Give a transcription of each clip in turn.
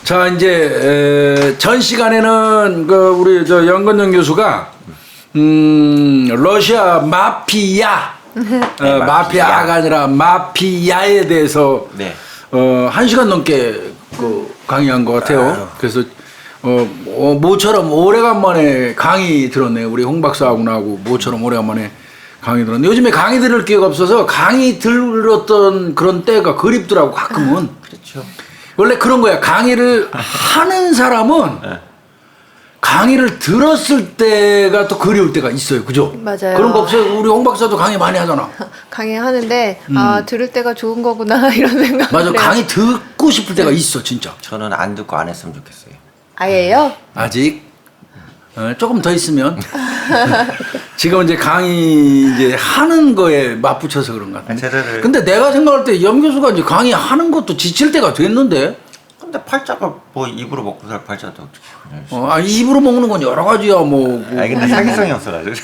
자, 이제 전 시간에는 우리 저 연건영 교수가 러시아 마피아 마피아가 아니라 마피아에 대해서 네. 1시간 넘게 강의한 것 같아요. 그래서 모처럼 오래간만에 강의 들었네요. 우리 홍 박사하고 나하고 모처럼 오래간만에 강의 들었는데 요즘에 강의 들을 기회가 없어서 강의 들었던 그런 때가 그립더라고 가끔은. 그렇죠. 원래 그런 거야. 강의를 하는 사람은 네. 강의를 들었을 때가 또 그리울 때가 있어요. 그죠? 맞아요. 그런 거 없어요? 우리 홍 박사도 강의 많이 하잖아. 강의하는데 아 들을 때가 좋은 거구나 이런 생각. 맞아. 강의 듣고 싶을 때가 있어 진짜. 저는 안 듣고 안 했으면 좋겠어요. 아예요? 아직 조금 더 있으면 지금 이제 강의 이제 하는 거에 맞붙여서 그런 것 같아요. 근데 내가 생각할 때 염 교수가 이제 강의 하는 것도 지칠 때가 됐는데. 근데 팔자가 뭐 입으로 먹고 살 팔자도 어떻게 입으로 먹는 건 여러 가지야 뭐. 아니 근데 사기성이 없어가지고.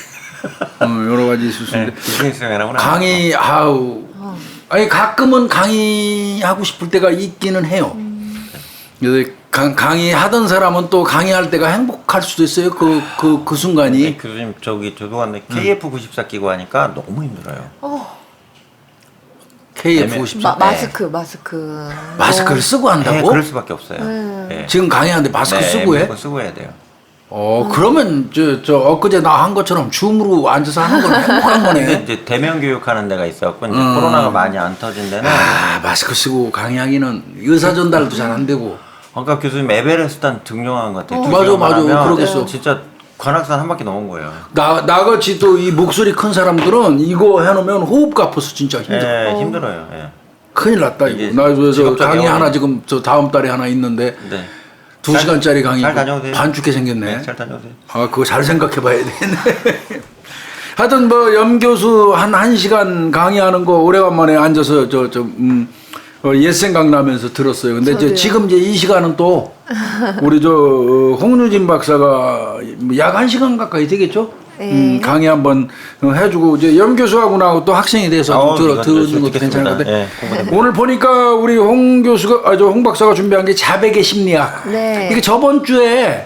여러 가지 있을 수 있는데. 비즈니스맨하고는 강의 아니 가끔은 강의하고 싶을 때가 있기는 해요. 그래서 강의하던 사람은 또 강의할 때가 행복할 수도 있어요. 그 순간이. 교수님 저도 왔는데 KF94 끼고 하니까 너무 힘들어요. KF94. 마스크를 쓰고 한다고? 네, 그럴 수밖에 없어요. 네. 지금 강의하는데 마스크 쓰고 해? 무조건 쓰고 해야 돼요. 그러면 저 엊그제 나 한 것처럼 줌으로 앉아서 하는 건 행복한 거네. 이제 대면 교육하는 데가 있어갖고 이제 코로나가 많이 안 터진 데는 마스크 쓰고 강의하기는 의사 전달도 잘 안 되고. 아까 교수님 에베레스트한 증명한 것 같아요. 맞아 그러겠어. 진짜 관악산 한 바퀴 넘은 거예요. 나같이 또 이 목소리 큰 사람들은 이거 해놓으면 호흡 가빠서 진짜 힘들어. 네, 힘들어요. 네. 큰일 났다 이거. 나 그래서 강의 하나 지금 저 다음 달에 하나 있는데 네. 2시간짜리 강의 잘 다녀오세요. 반 죽게 생겼네. 네, 잘 다녀오세요. 그거 잘 생각해봐야 되겠네. 하여튼 염 교수 한 1시간 강의하는 거 오래간만에 앉아서 옛 생각 나면서 들었어요. 근데 지금 이 시간은 또 우리 홍유진 박사가 약 1시간 가까이 되겠죠? 강의 한번 해주고 이제 염 교수하고 나하고 또 학생이 돼서 듣는 것도 괜찮을 것 같아요. 네, 오늘 보니까 우리 홍 박사가 준비한 게 자백의 심리학. 네. 이게 저번 주에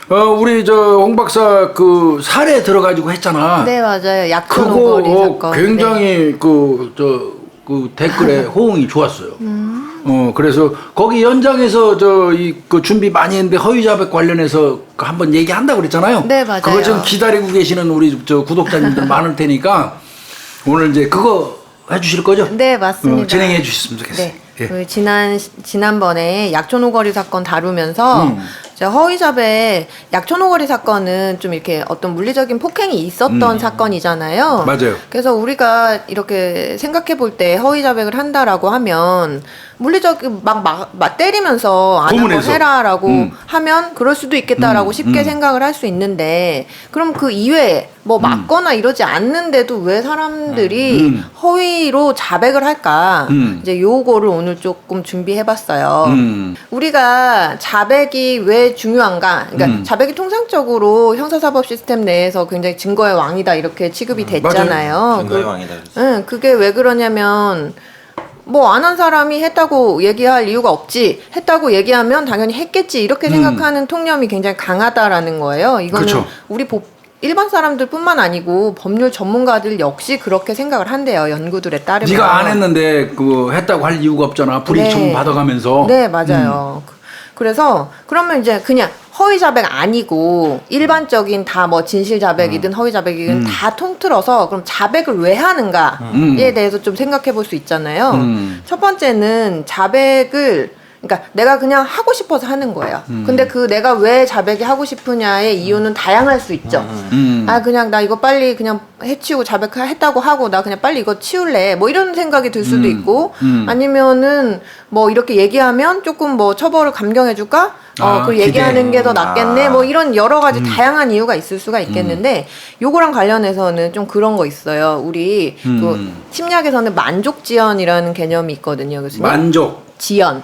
우리 홍 박사 그 사례 들어가지고 했잖아. 네 맞아요. 약혼 오거리 사건. 굉장히 그 댓글에 호응이 좋았어요. 그래서 거기 현장에서 그 준비 많이 했는데 허위 자백 관련해서 한번 얘기한다고 그랬잖아요. 네, 맞아요. 그거 지금 기다리고 계시는 우리 구독자님들 많을 테니까 오늘 이제 그거 해주실 거죠? 네 맞습니다. 진행해 주셨으면 좋겠어요. 네. 예. 그 지난번에 약촌 오거리 사건 다루면서 허위 자백 약촌 오거리 사건은 좀 이렇게 어떤 물리적인 폭행이 있었던 사건이잖아요. 맞아요. 그래서 우리가 이렇게 생각해 볼 때 허위 자백을 한다라고 하면 물리적 막 때리면서 안 한 거 해라라고 하면 그럴 수도 있겠다라고 쉽게 생각을 할 수 있는데 그럼 그 이외에 뭐 맞거나 이러지 않는데도 왜 사람들이 허위로 자백을 할까? 이제 요거를 오늘 조금 준비해봤어요. 우리가 자백이 왜 중요한가? 그러니까 자백이 통상적으로 형사사법 시스템 내에서 굉장히 증거의 왕이다 이렇게 취급이 됐잖아요. 증거의 왕이다. 그게 왜 그러냐면 뭐 안 한 사람이 했다고 얘기할 이유가 없지 했다고 얘기하면 당연히 했겠지 이렇게 생각하는 통념이 굉장히 강하다라는 거예요. 이거는 그렇죠. 우리 일반 사람들뿐만 아니고 법률 전문가들 역시 그렇게 생각을 한대요. 연구들에 따르면. 네가 안 했는데 했다고 할 이유가 없잖아. 불이익 받아가면서. 네, 맞아요. 그래서 그러면 이제 그냥 허위 자백 아니고 일반적인 다 뭐 진실 자백이든 허위 자백이든 다 통틀어서 그럼 자백을 왜 하는가에 대해서 좀 생각해 볼 수 있잖아요. 첫 번째는 자백을 그러니까 내가 그냥 하고 싶어서 하는 거예요. 근데 내가 왜 자백이 하고 싶으냐의 이유는 다양할 수 있죠. 그냥 나 이거 빨리 그냥 해치우고 자백했다고 하고 나 그냥 빨리 이거 치울래. 뭐 이런 생각이 들 수도 있고 아니면은 뭐 이렇게 얘기하면 조금 뭐 처벌을 감경해 줄까? 그 얘기하는 게 더 낫겠네. 뭐 이런 여러 가지 다양한 이유가 있을 수가 있겠는데 요거랑 관련해서는 좀 그런 거 있어요. 우리 그 심리학에서는 만족지연이라는 개념이 있거든요. 교수님. 지연.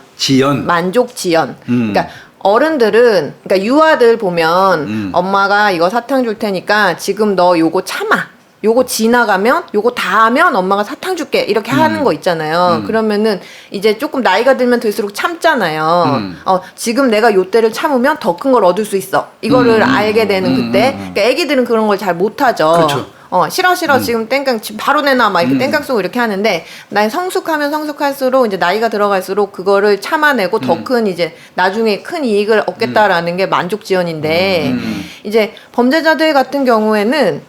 만족지연. 그러니까 어른들은 그러니까 유아들 보면 엄마가 이거 사탕 줄 테니까 지금 너 요거 참아. 요거 지나가면 요거 다 하면 엄마가 사탕 줄게 이렇게 하는 거 있잖아요. 그러면은 이제 조금 나이가 들면 들수록 참잖아요. 지금 내가 요 때를 참으면 더 큰 걸 얻을 수 있어. 이거를 알게 되는 그때. 그러니까 애기들은 그런 걸 잘 못하죠. 그렇죠. 싫어 지금 땡깡 지금 바로 내놔 막 이렇게 땡깡 쏘고 이렇게 하는데 난 성숙하면 성숙할수록 이제 나이가 들어갈수록 그거를 참아내고 더 큰 이제 나중에 큰 이익을 얻겠다라는 게 만족지연인데 이제 범죄자들 같은 경우에는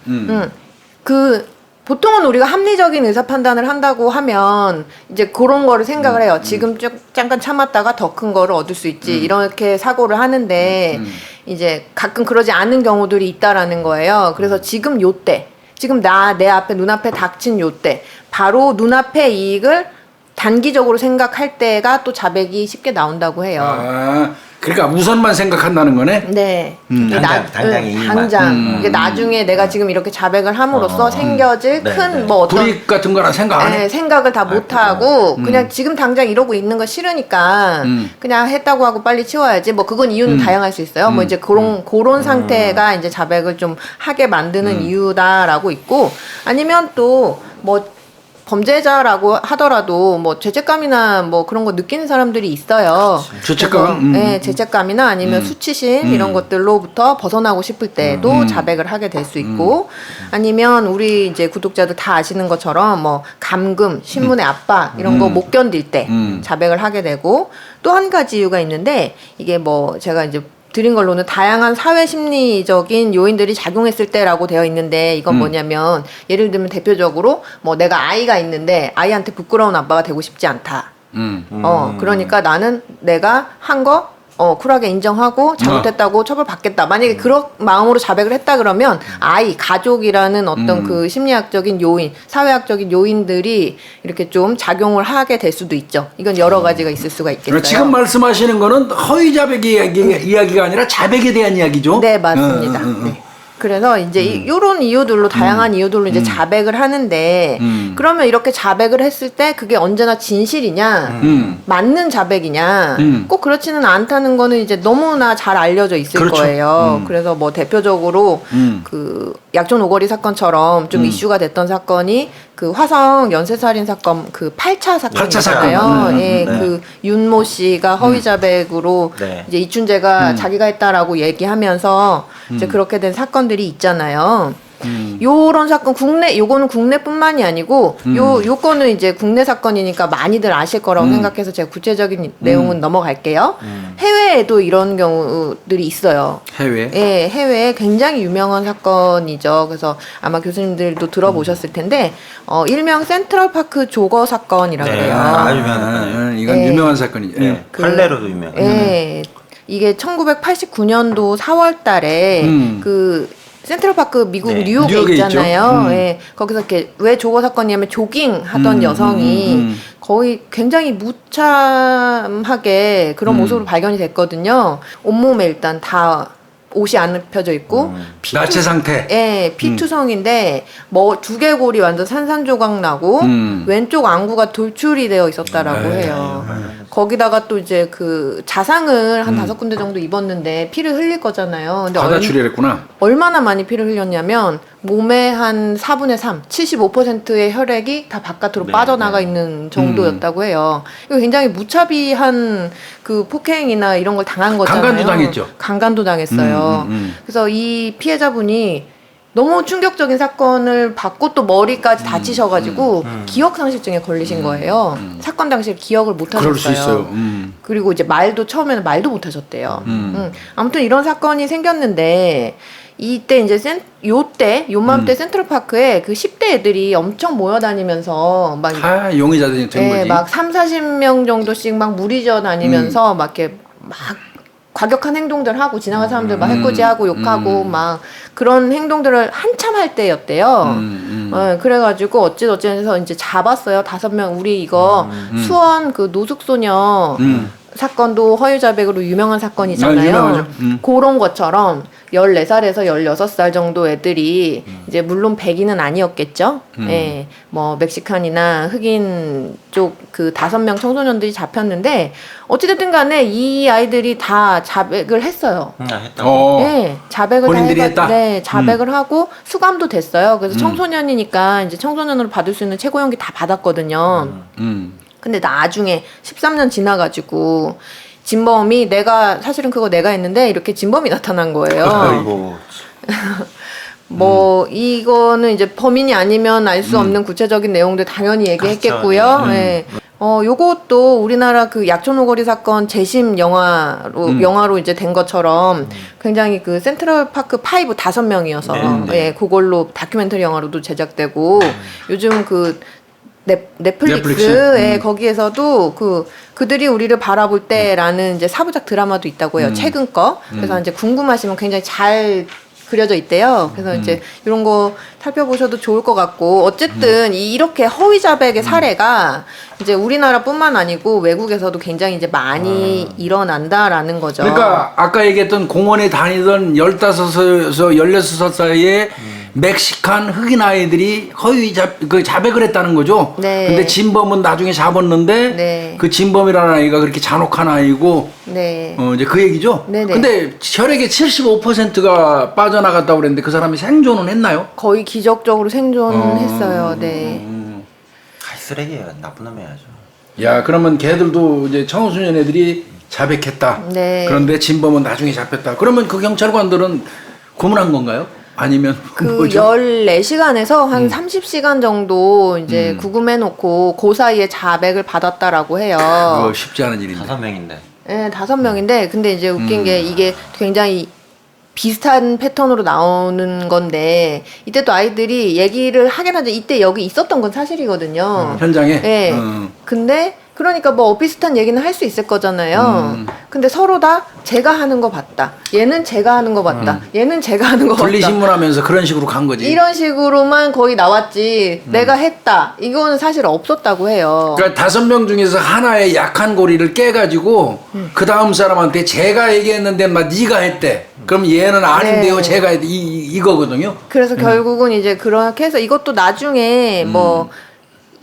그 보통은 우리가 합리적인 의사 판단을 한다고 하면 이제 그런 거를 생각을 해요. 지금 잠깐 참았다가 더 큰 거를 얻을 수 있지 이렇게 사고를 하는데 이제 가끔 그러지 않은 경우들이 있다라는 거예요. 그래서 지금 요때 지금 내 앞에 눈앞에 닥친 요때 바로 눈앞의 이익을 단기적으로 생각할 때가 또 자백이 쉽게 나온다고 해요. 아, 그러니까 우선만 생각한다는 거네. 네. 당장의 이익만. 당장. 이게 나중에 내가 지금 이렇게 자백을 함으로써 생겨질 네, 큰 네. 뭐 어떤 불이익 같은 거나 생각 안 해. 네, 생각을 다 못 하고 그냥 지금 당장 이러고 있는 거 싫으니까 그냥 했다고 하고 빨리 치워야지. 뭐 그건 이유는 다양할 수 있어요. 뭐 이제 그런 상태가 이제 자백을 좀 하게 만드는 이유다라고 있고 아니면 또 뭐 범죄자라고 하더라도 뭐 죄책감이나 뭐 그런 거 느끼는 사람들이 있어요. 죄책감? 그래서, 네, 죄책감이나 아니면 수치심 이런 것들로부터 벗어나고 싶을 때도 자백을 하게 될 수 있고 아니면 우리 이제 구독자들 다 아시는 것처럼 뭐 감금, 신문의 압박 이런 거 못 견딜 때 자백을 하게 되고 또 한 가지 이유가 있는데 이게 뭐 제가 이제 드린 걸로는 다양한 사회 심리적인 요인들이 작용했을 때라고 되어 있는데 이건 뭐냐면 예를 들면 대표적으로 뭐 내가 아이가 있는데 아이한테 부끄러운 아빠가 되고 싶지 않다. 그러니까 나는 내가 한 거 쿨하게 인정하고 잘못했다고 처벌받겠다. 만약에 그런 마음으로 자백을 했다 그러면 아이, 가족이라는 어떤 그 심리학적인 요인, 사회학적인 요인들이 이렇게 좀 작용을 하게 될 수도 있죠. 이건 여러 가지가 있을 수가 있겠어요. 지금 말씀하시는 거는 허위 자백 이야기가 아니라 자백에 대한 이야기죠. 네, 맞습니다. 네. 그래서 이제 요런 이유들로 다양한 이유들로 이제 자백을 하는데 그러면 이렇게 자백을 했을 때 그게 언제나 진실이냐 맞는 자백이냐 꼭 그렇지는 않다는 거는 이제 너무나 잘 알려져 있을 그렇죠. 거예요. 그래서 뭐 대표적으로 그 약촌 오거리 사건처럼 좀 이슈가 됐던 사건이 그 화성 연쇄살인 사건 그 8차 사건이잖아요. 사건. 예, 그 윤모 씨가 허위 자백으로 네. 이제 이춘재가 자기가 했다라고 얘기하면서 이제 그렇게 된 사건들이 있잖아요. 요런 사건 요거는 국내뿐만이 아니고 요거는 이제 국내 사건이니까 많이들 아실 거라고 생각해서 제가 구체적인 내용은 넘어갈게요. 해외에도 이런 경우들이 있어요. 해외. 예, 해외에 굉장히 유명한 사건이죠. 그래서 아마 교수님들도 들어보셨을 텐데 일명 센트럴파크 조거 사건이라고 네, 그래요. 유명한 이건 네. 유명한 사건이죠. 네. 판례로도 유명해요. 예. 이게 1989년도 4월 달에 그 센트럴파크 미국 네. 뉴욕에 뉴욕에 있잖아요. 있죠. 예. 거기서 이렇게 왜 조거 사건이냐면 조깅 하던 여성이 거의 굉장히 무참하게 그런 모습으로 발견이 됐거든요. 온몸에 일단 다 옷이 안 입혀져 있고 나체 상태. 예, 피투성인데 뭐 두개골이 완전 산산조각 나고 왼쪽 안구가 돌출이 되어 있었다라고 해요. 거기다가 또 이제 그 자상을 한 5군데 정도 입었는데 피를 흘릴 거잖아요. 근데 바다 출혈했구나. 얼마나 많이 피를 흘렸냐면 몸의 한 4분의 3, 75%의 혈액이 다 바깥으로 네, 빠져나가 네. 있는 정도였다고 해요. 이거 굉장히 무차비한 그 폭행이나 이런 걸 당한 거잖아요. 강간도 당했죠. 강간도 당했어요. 그래서 이 피해자분이 너무 충격적인 사건을 받고 또 머리까지 다치셔가지고 기억상실증에 걸리신 거예요. 사건 당시에 기억을 못 하셨어요. 그럴 수 있어요. 그리고 이제 처음에는 말도 못 하셨대요. 아무튼 이런 사건이 생겼는데 이때 이제 요맘때 센트럴파크에 그 10대 애들이 엄청 모여다니면서 막 용의자들이 된 거지. 막 30-40명 정도씩 막 무리져 다니면서 막 이렇게 막 과격한 행동들 하고 지나가는 사람들 막 해코지하고 욕하고 막 그런 행동들을 한참 할 때였대요. 그래가지고 어찌해서 이제 잡았어요. 5명. 우리 이거 수원 그 노숙소녀 사건도 허위자백으로 유명한 사건이잖아요. 유명하죠. 그런 것처럼 14살에서 16살 정도 애들이 이제 물론 백인은 아니었겠죠. 예. 뭐 멕시칸이나 흑인 쪽 그 5명 청소년들이 잡혔는데 어찌됐든 간에 이 아이들이 다 자백을 했어요. 했다고. 네, 자백을 본인들이 했다? 네, 자백을 하고 수감도 됐어요. 그래서 청소년이니까 이제 청소년으로 받을 수 있는 최고형기 다 받았거든요. 근데 나중에 13년 지나가지고 진범이 사실은 그거 내가 했는데 이렇게 진범이 나타난 거예요. 아이고. 뭐 이거는 이제 범인이 아니면 알 수 없는 구체적인 내용들 당연히 얘기했겠고요. 예. 요것도 우리나라 그 약촌오거리 사건 재심 영화로 이제 된 것처럼 굉장히 그 센트럴파크 5 5명이어서 예, 그걸로 다큐멘터리 영화로도 제작되고 요즘 그 넷플릭스에 거기에서도 그들이 우리를 바라볼 때라는 이제 4부작 드라마도 있다고 해요. 최근 거. 그래서 이제 궁금하시면 굉장히 잘 그려져 있대요. 그래서 이제 이런 거 살펴보셔도 좋을 것 같고 어쨌든 이렇게 허위 자백의 사례가 이제 우리나라뿐만 아니고 외국에서도 굉장히 이제 많이 일어난다라는 거죠. 그러니까 아까 얘기했던 공원에 다니던 15에서 16살 사이에 멕시칸 흑인 아이들이 자백을 했다는 거죠. 네. 근데 진범은 나중에 잡았는데 네. 그 진범이라는 아이가 그렇게 잔혹한 아이고 네. 이제 그 얘기죠. 네네. 근데 혈액의 75%가 빠져나갔다고 그랬는데 그 사람이 생존은 했나요? 거의 기적적으로 생존했어요. 네. 쓰레기예요. 나쁜 놈이야죠. 야, 그러면 걔들도 이제 청소년 애들이 자백했다. 네. 그런데 진범은 나중에 잡혔다. 그러면 그 경찰관들은 고문한 건가요? 아니면 그 뭐죠? 14시간에서 한 30시간 정도 이제 구금해놓고 그 사이에 자백을 받았다라고 해요. 그거 쉽지 않은 일인데. 5명인데. 네, 5명인데 근데 이제 웃긴 게 이게 굉장히 비슷한 패턴으로 나오는 건데 이때 또 아이들이 얘기를 하긴 하죠. 이때 여기 있었던 건 사실이거든요. 현장에? 네. 근데 그러니까 뭐 비슷한 얘기는 할 수 있을 거잖아요. 근데 서로 다 제가 하는 거 봤다. 얘는 제가 하는 거 봤다. 얘는 제가 하는 거 봤다. 분리신문하면서 그런 식으로 간 거지. 이런 식으로만 거의 나왔지. 내가 했다. 이거는 사실 없었다고 해요. 그러니까 5명 중에서 하나의 약한 고리를 깨가지고 그 다음 사람한테 제가 얘기했는데 막 네가 했대. 그럼 얘는 아닌데요. 네. 제가 했대. 이거거든요. 그래서 결국은 이제 그렇게 해서 이것도 나중에 뭐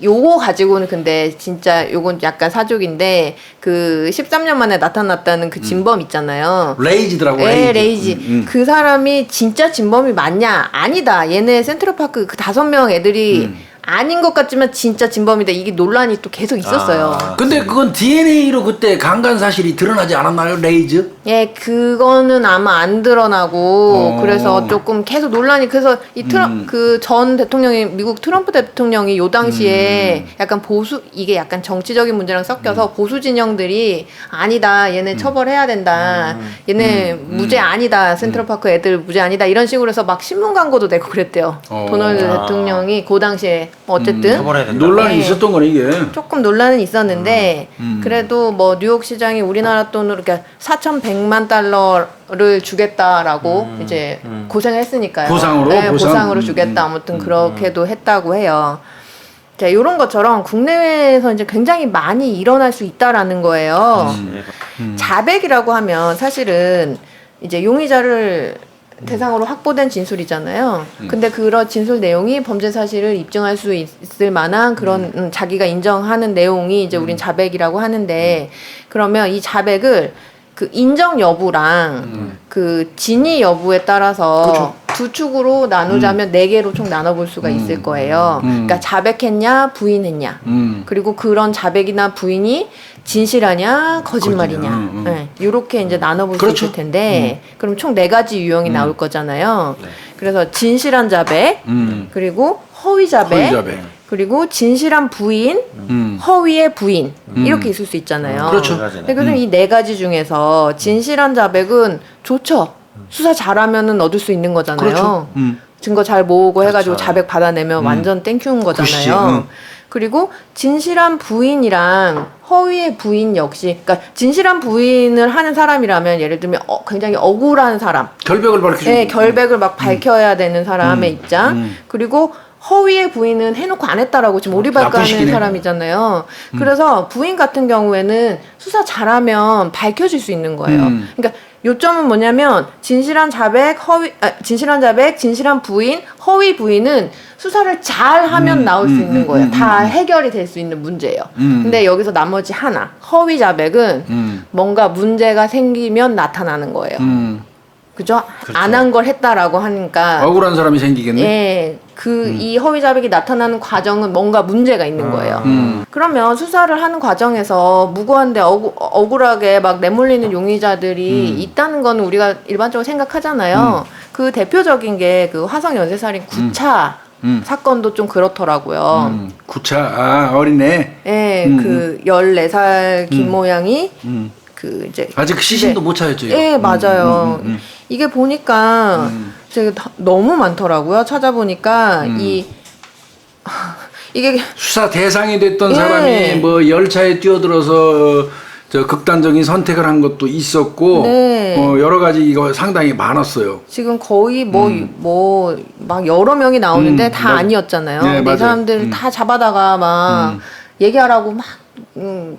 요거 가지고는 근데 진짜 요건 약간 사족인데 그 13년 만에 나타났다는 그 진범 있잖아요. 레이지더라고. 네, 레이지. 그 사람이 진짜 진범이 맞냐? 아니다. 얘네 센트럴파크 그 5명 애들이 아닌 것 같지만 진짜 진범이다. 이게 논란이 또 계속 있었어요. 근데 그건 DNA로 그때 강간 사실이 드러나지 않았나요? 레이즈? 예, 그거는 아마 안 드러나고 그래서 조금 계속 논란이 그래서 이 그 전 대통령이 미국 트럼프 대통령이 요 당시에 약간 보수 이게 약간 정치적인 문제랑 섞여서 보수 진영들이 아니다. 얘네 처벌해야 된다. 얘네 무죄 아니다. 센트럴파크 애들 무죄 아니다. 이런 식으로 해서 막 신문 광고도 내고 그랬대요. 도널드 대통령이 그 당시에 어쨌든 처벌해야 된다. 논란이 네. 있었던 거네 이게. 조금 논란은 있었는데 그래도 뭐 뉴욕 시장이 우리나라 돈으로 이렇게 4,100만 달러를 주겠다라고 이제 고생을 했으니까요. 보상으로? 네, 보상? 보상으로 주겠다. 아무튼 그렇게도 했다고 해요. 자, 이런 것처럼 국내외에서 이제 굉장히 많이 일어날 수 있다라는 거예요. 자백이라고 하면 사실은 이제 용의자를 대상으로 확보된 진술이잖아요. 근데 그런 진술 내용이 범죄 사실을 입증할 수 있을 만한 그런 자기가 인정하는 내용이 이제 우린 자백이라고 하는데 그러면 이 자백을 그 인정 여부랑 그 진위 여부에 따라서 두 축으로 나누자면 4개로 총 나눠볼 수가 있을 거예요. 그러니까 자백했냐 부인했냐 그리고 그런 자백이나 부인이 진실하냐 거짓말이냐 네, 이렇게 이제 나눠볼 그렇죠. 수 있을 텐데 그럼 총 4가지 유형이 나올 거잖아요. 그래서 진실한 자백 그리고 허위 자백, 그리고 진실한 부인 허위의 부인 이렇게 있을 수 있잖아요. 그렇죠. 근데 그럼 이 4가지 중에서 진실한 자백은 좋죠. 수사 잘하면은 얻을 수 있는 거잖아요. 그렇죠. 증거 잘 모으고 해가지고 그렇죠. 자백 받아내면 완전 땡큐인 거잖아요. 굿이, 그리고 진실한 부인이랑 허위의 부인 역시, 그러니까 진실한 부인을 하는 사람이라면 예를 들면 굉장히 억울한 사람, 결백을 밝히죠. 네, 결백을 막 밝혀야 되는 사람의 입장, 그리고 허위의 부인은 해놓고 안 했다라고 지금 나쁜 오리발가하는 시기네. 사람이잖아요. 그래서 부인 같은 경우에는 수사 잘하면 밝혀질 수 있는 거예요. 그러니까 요점은 뭐냐면 진실한 자백, 진실한 부인, 허위 부인은 수사를 잘하면 나올 수 있는 거예요. 다 해결이 될 수 있는 문제예요. 근데 여기서 나머지 하나, 허위 자백은 뭔가 문제가 생기면 나타나는 거예요. 그죠? 안 한 걸 했다라고 하니까 억울한 사람이 생기겠네. 예, 이 허위 자백이 나타나는 과정은 뭔가 문제가 있는 거예요. 그러면 수사를 하는 과정에서 무고한데 억울하게 막 내몰리는 용의자들이 있다는 거는 우리가 일반적으로 생각하잖아요. 그 대표적인 게 그 화성 연쇄살인 9차 사건도 좀 그렇더라고요. 구차 어린애. 예, 그 14살 김모양이 그 이제 아직 시신도 못 찾았죠. 예, 맞아요. 이게 보니까 제가 너무 많더라고요. 찾아보니까 이게 수사 대상이 됐던 예. 사람이 뭐 열차에 뛰어들어서 저 극단적인 선택을 한 것도 있었고 네. 여러 가지 이거 상당히 많았어요. 지금 거의 뭐 막 여러 명이 나오는데 다 맞- 아니었잖아요. 네, 근데 이 맞아요. 사람들 다 잡아다가 막 얘기하라고 막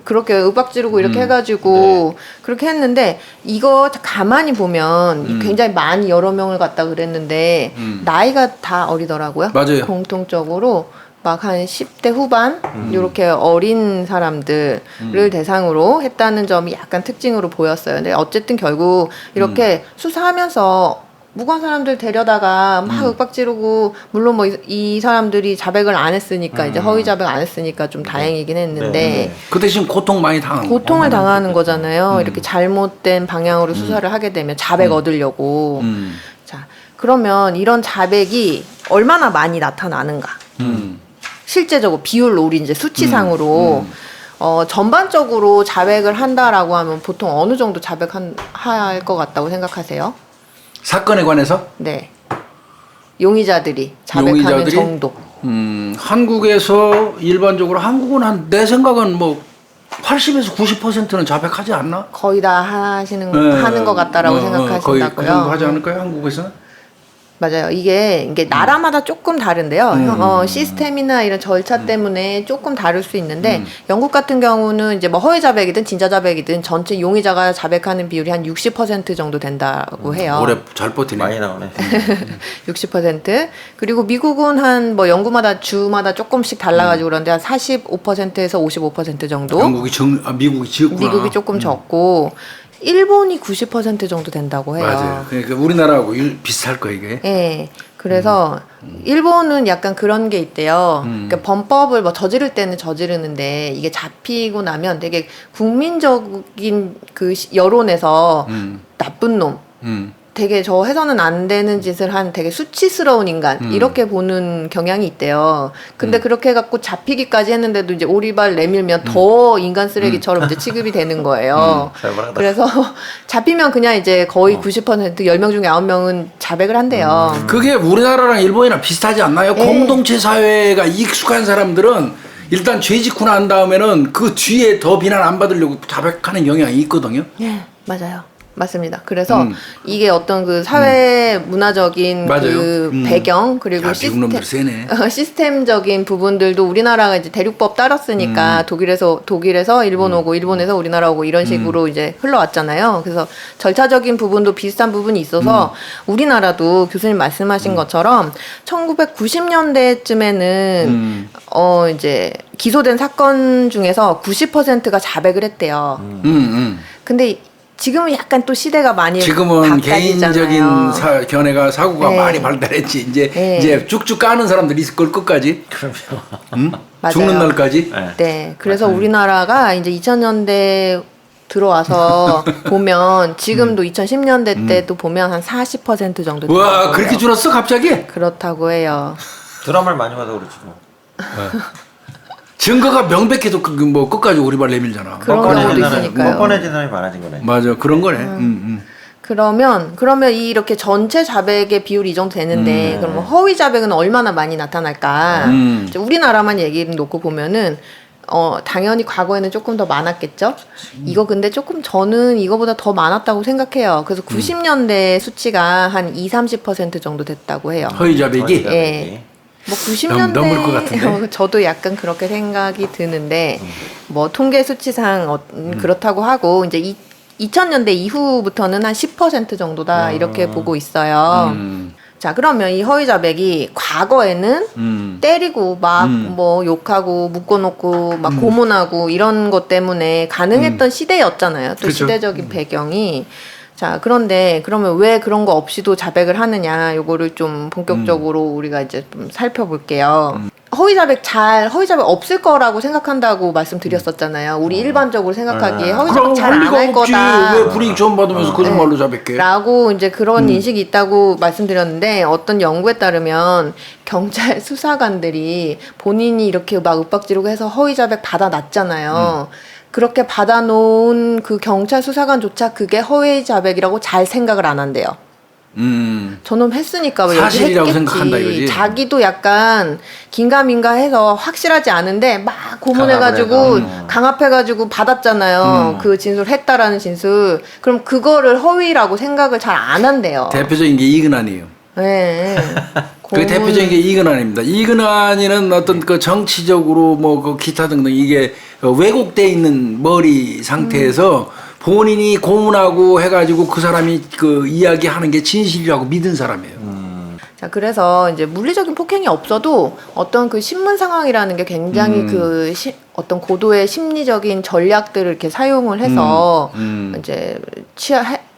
그렇게 윽박 지르고 이렇게 해가지고 그렇게 했는데 이거 가만히 보면 굉장히 많이 여러 명을 갖다 그랬는데 나이가 다 어리더라고요. 맞아요. 공통적으로 막 한 10대 후반 이렇게 어린 사람들을 대상으로 했다는 점이 약간 특징으로 보였어요. 근데 어쨌든 결국 이렇게 수사하면서 무고한 사람들 데려다가 막 윽박 지르고 물론 뭐 이 사람들이 자백을 안 했으니까 이제 허위 자백 안 했으니까 좀 다행이긴 했는데 그 대신 고통 많이 당한 거. 고통을 당하는 거잖아요. 이렇게 잘못된 방향으로 수사를 하게 되면 자백 얻으려고. 자, 그러면 이런 자백이 얼마나 많이 나타나는가? 실제적으로 비율로 우리 이제 수치상으로 전반적으로 자백을 한다라고 하면 보통 어느 정도 자백할 것 같다고 생각하세요? 사건에 관해서 네. 용의자들이 자백하는 용의자들이? 정도. 한국에서 일반적으로 한국은 내 생각은 뭐 80에서 90%는 자백하지 않나? 거의 다 하는 것 같다라고 거의 그 정도 생각하신다고요. 하지 않을까요? 한국에서는? 맞아요. 이게 나라마다 조금 다른데요. 시스템이나 이런 절차 때문에 조금 다를 수 있는데 영국 같은 경우는 이제 뭐 허위 자백이든 진짜 자백이든 전체 용의자가 자백하는 비율이 한 60% 정도 된다고 해요. 오래 잘 버티네. 많이 나오네. 60%. 그리고 미국은 한 뭐 연구마다 주마다 조금씩 달라가지고 그런데 한 45%에서 55% 정도. 미국이 지었구나. 미국이 조금 적고 일본이 90% 정도 된다고 해요. 맞아요. 그러니까 우리나라하고 비슷할 거예요 이게. 예. 그래서 일본은 약간 그런 게 있대요. 그러니까 범법을 뭐 저지를 때는 저지르는데 이게 잡히고 나면 되게 국민적인 그 여론에서 나쁜 놈, 되게 저 해서는 안 되는 짓을 한 되게 수치스러운 인간 이렇게 보는 경향이 있대요. 근데 그렇게 해갖고 잡히기까지 했는데도 이제 오리발 내밀면 더 인간 쓰레기처럼 이제 취급이 되는 거예요. 살벌하다. 그래서 잡히면 그냥 이제 거의 90% 10명 중에 9명은 자백을 한대요. 그게 우리나라랑 일본이랑 비슷하지 않나요? 네. 공동체 사회가 익숙한 사람들은 일단 죄 짓고 난 다음에는 그 뒤에 더 비난 안 받으려고 자백하는 경향이 있거든요. 예, 맞아요. 맞습니다. 그래서 이게 어떤 그 사회 문화적인 맞아요. 그 배경 그리고 야, 미국 놈들 세네. 시스템적인 부분들도 우리나라가 이제 대륙법 따랐으니까 독일에서 일본 오고 일본에서 우리나라 오고 이런 식으로 이제 흘러왔잖아요. 그래서 절차적인 부분도 비슷한 부분이 있어서 우리나라도 교수님 말씀하신 것처럼 1990년대쯤에는 이제 기소된 사건 중에서 90%가 자백을 했대요. 근데 지금은 약간 또 시대가 많이 지금은 바뀌잖아요. 개인적인 사고가 네. 많이 발달했지. 네. 이제 쭉쭉 까는 사람들이 있을 걸 끝까지. 그럼요. 맞아요. 죽는 날까지. 네. 네. 그래서 우리나라가 이제 2000년대 들어와서 보면 지금도 2010년대 때도 보면 한 40% 정도 와, 된다고 그렇게 해요. 줄었어 갑자기? 그렇다고 해요. 드라마를 많이 봐서 그렇지 뭐. 증거가 명백해도 뭐 끝까지 오리발 내밀잖아. 그런 뻔뻔해진 경우도 사람이- 있으니까요. 뻔뻔해진 사람이 많아진 거네. 맞아, 그런 거네. 그러면 이렇게 전체 자백의 비율이 이 정도 되는데 그러면 허위 자백은 얼마나 많이 나타날까? 이제 우리나라만 얘기를 놓고 보면은 당연히 과거에는 조금 더 많았겠죠. 이거 근데 조금 저는 이거보다 더 많았다고 생각해요. 그래서 90년대 수치가 한 20-30% 정도 됐다고 해요. 허위 자백이. 예. 뭐 90년대 넘을 것 같은데? 저도 약간 그렇게 생각이 드는데 뭐 통계 수치상 그렇다고 하고 이제 2000년대 이후부터는 한 10% 정도다 이렇게 보고 있어요. 자, 그러면 이 허위 자백이 과거에는 때리고 막 뭐 욕하고 묶어놓고 막 고문하고 이런 것 때문에 가능했던 시대였잖아요. 또 그렇죠. 시대적인 배경이. 자, 그런데 그러면 왜 그런 거 없이도 자백을 하느냐, 요거를 좀 본격적으로 우리가 이제 좀 살펴볼게요. 허위 자백 없을 거라고 생각한다고 말씀드렸었잖아요. 우리 일반적으로 생각하기에 허위 자백 그럼 잘 할 안 리가 할 없지. 거다. 왜 불이익 처음 받으면서 거짓말로 자백해? 라고 이제 그런 인식이 있다고 말씀드렸는데 어떤 연구에 따르면 경찰 수사관들이 본인이 이렇게 막 윽박지르고 해서 허위 자백 받아놨잖아요. 그렇게 받아놓은 그 경찰 수사관조차 그게 허위 자백이라고 잘 생각을 안 한대요. 저놈 했으니까 왜 여기 사실이라고 했겠지. 생각한다 이거지. 자기도 약간 긴가민가해서 확실하지 않은데 막 고문해가지고 강압해가지고 받았잖아요. 그 진술 했다라는 진술. 그럼 그거를 허위라고 생각을 잘 안 한대요. 대표적인 게 이근환이에요. 네. 그 대표적인 게 이근환입니다. 이근환이는 어떤 그 정치적으로 뭐 그 기타 등등 이게 왜곡돼 있는 머리 상태에서 본인이 고문하고 해가지고 그 사람이 그 이야기하는 게 진실이라고 믿은 사람이에요. 자, 그래서 이제 물리적인 폭행이 없어도 어떤 그 신문 상황이라는 게 굉장히 어떤 고도의 심리적인 전략들을 이렇게 사용을 해서 이제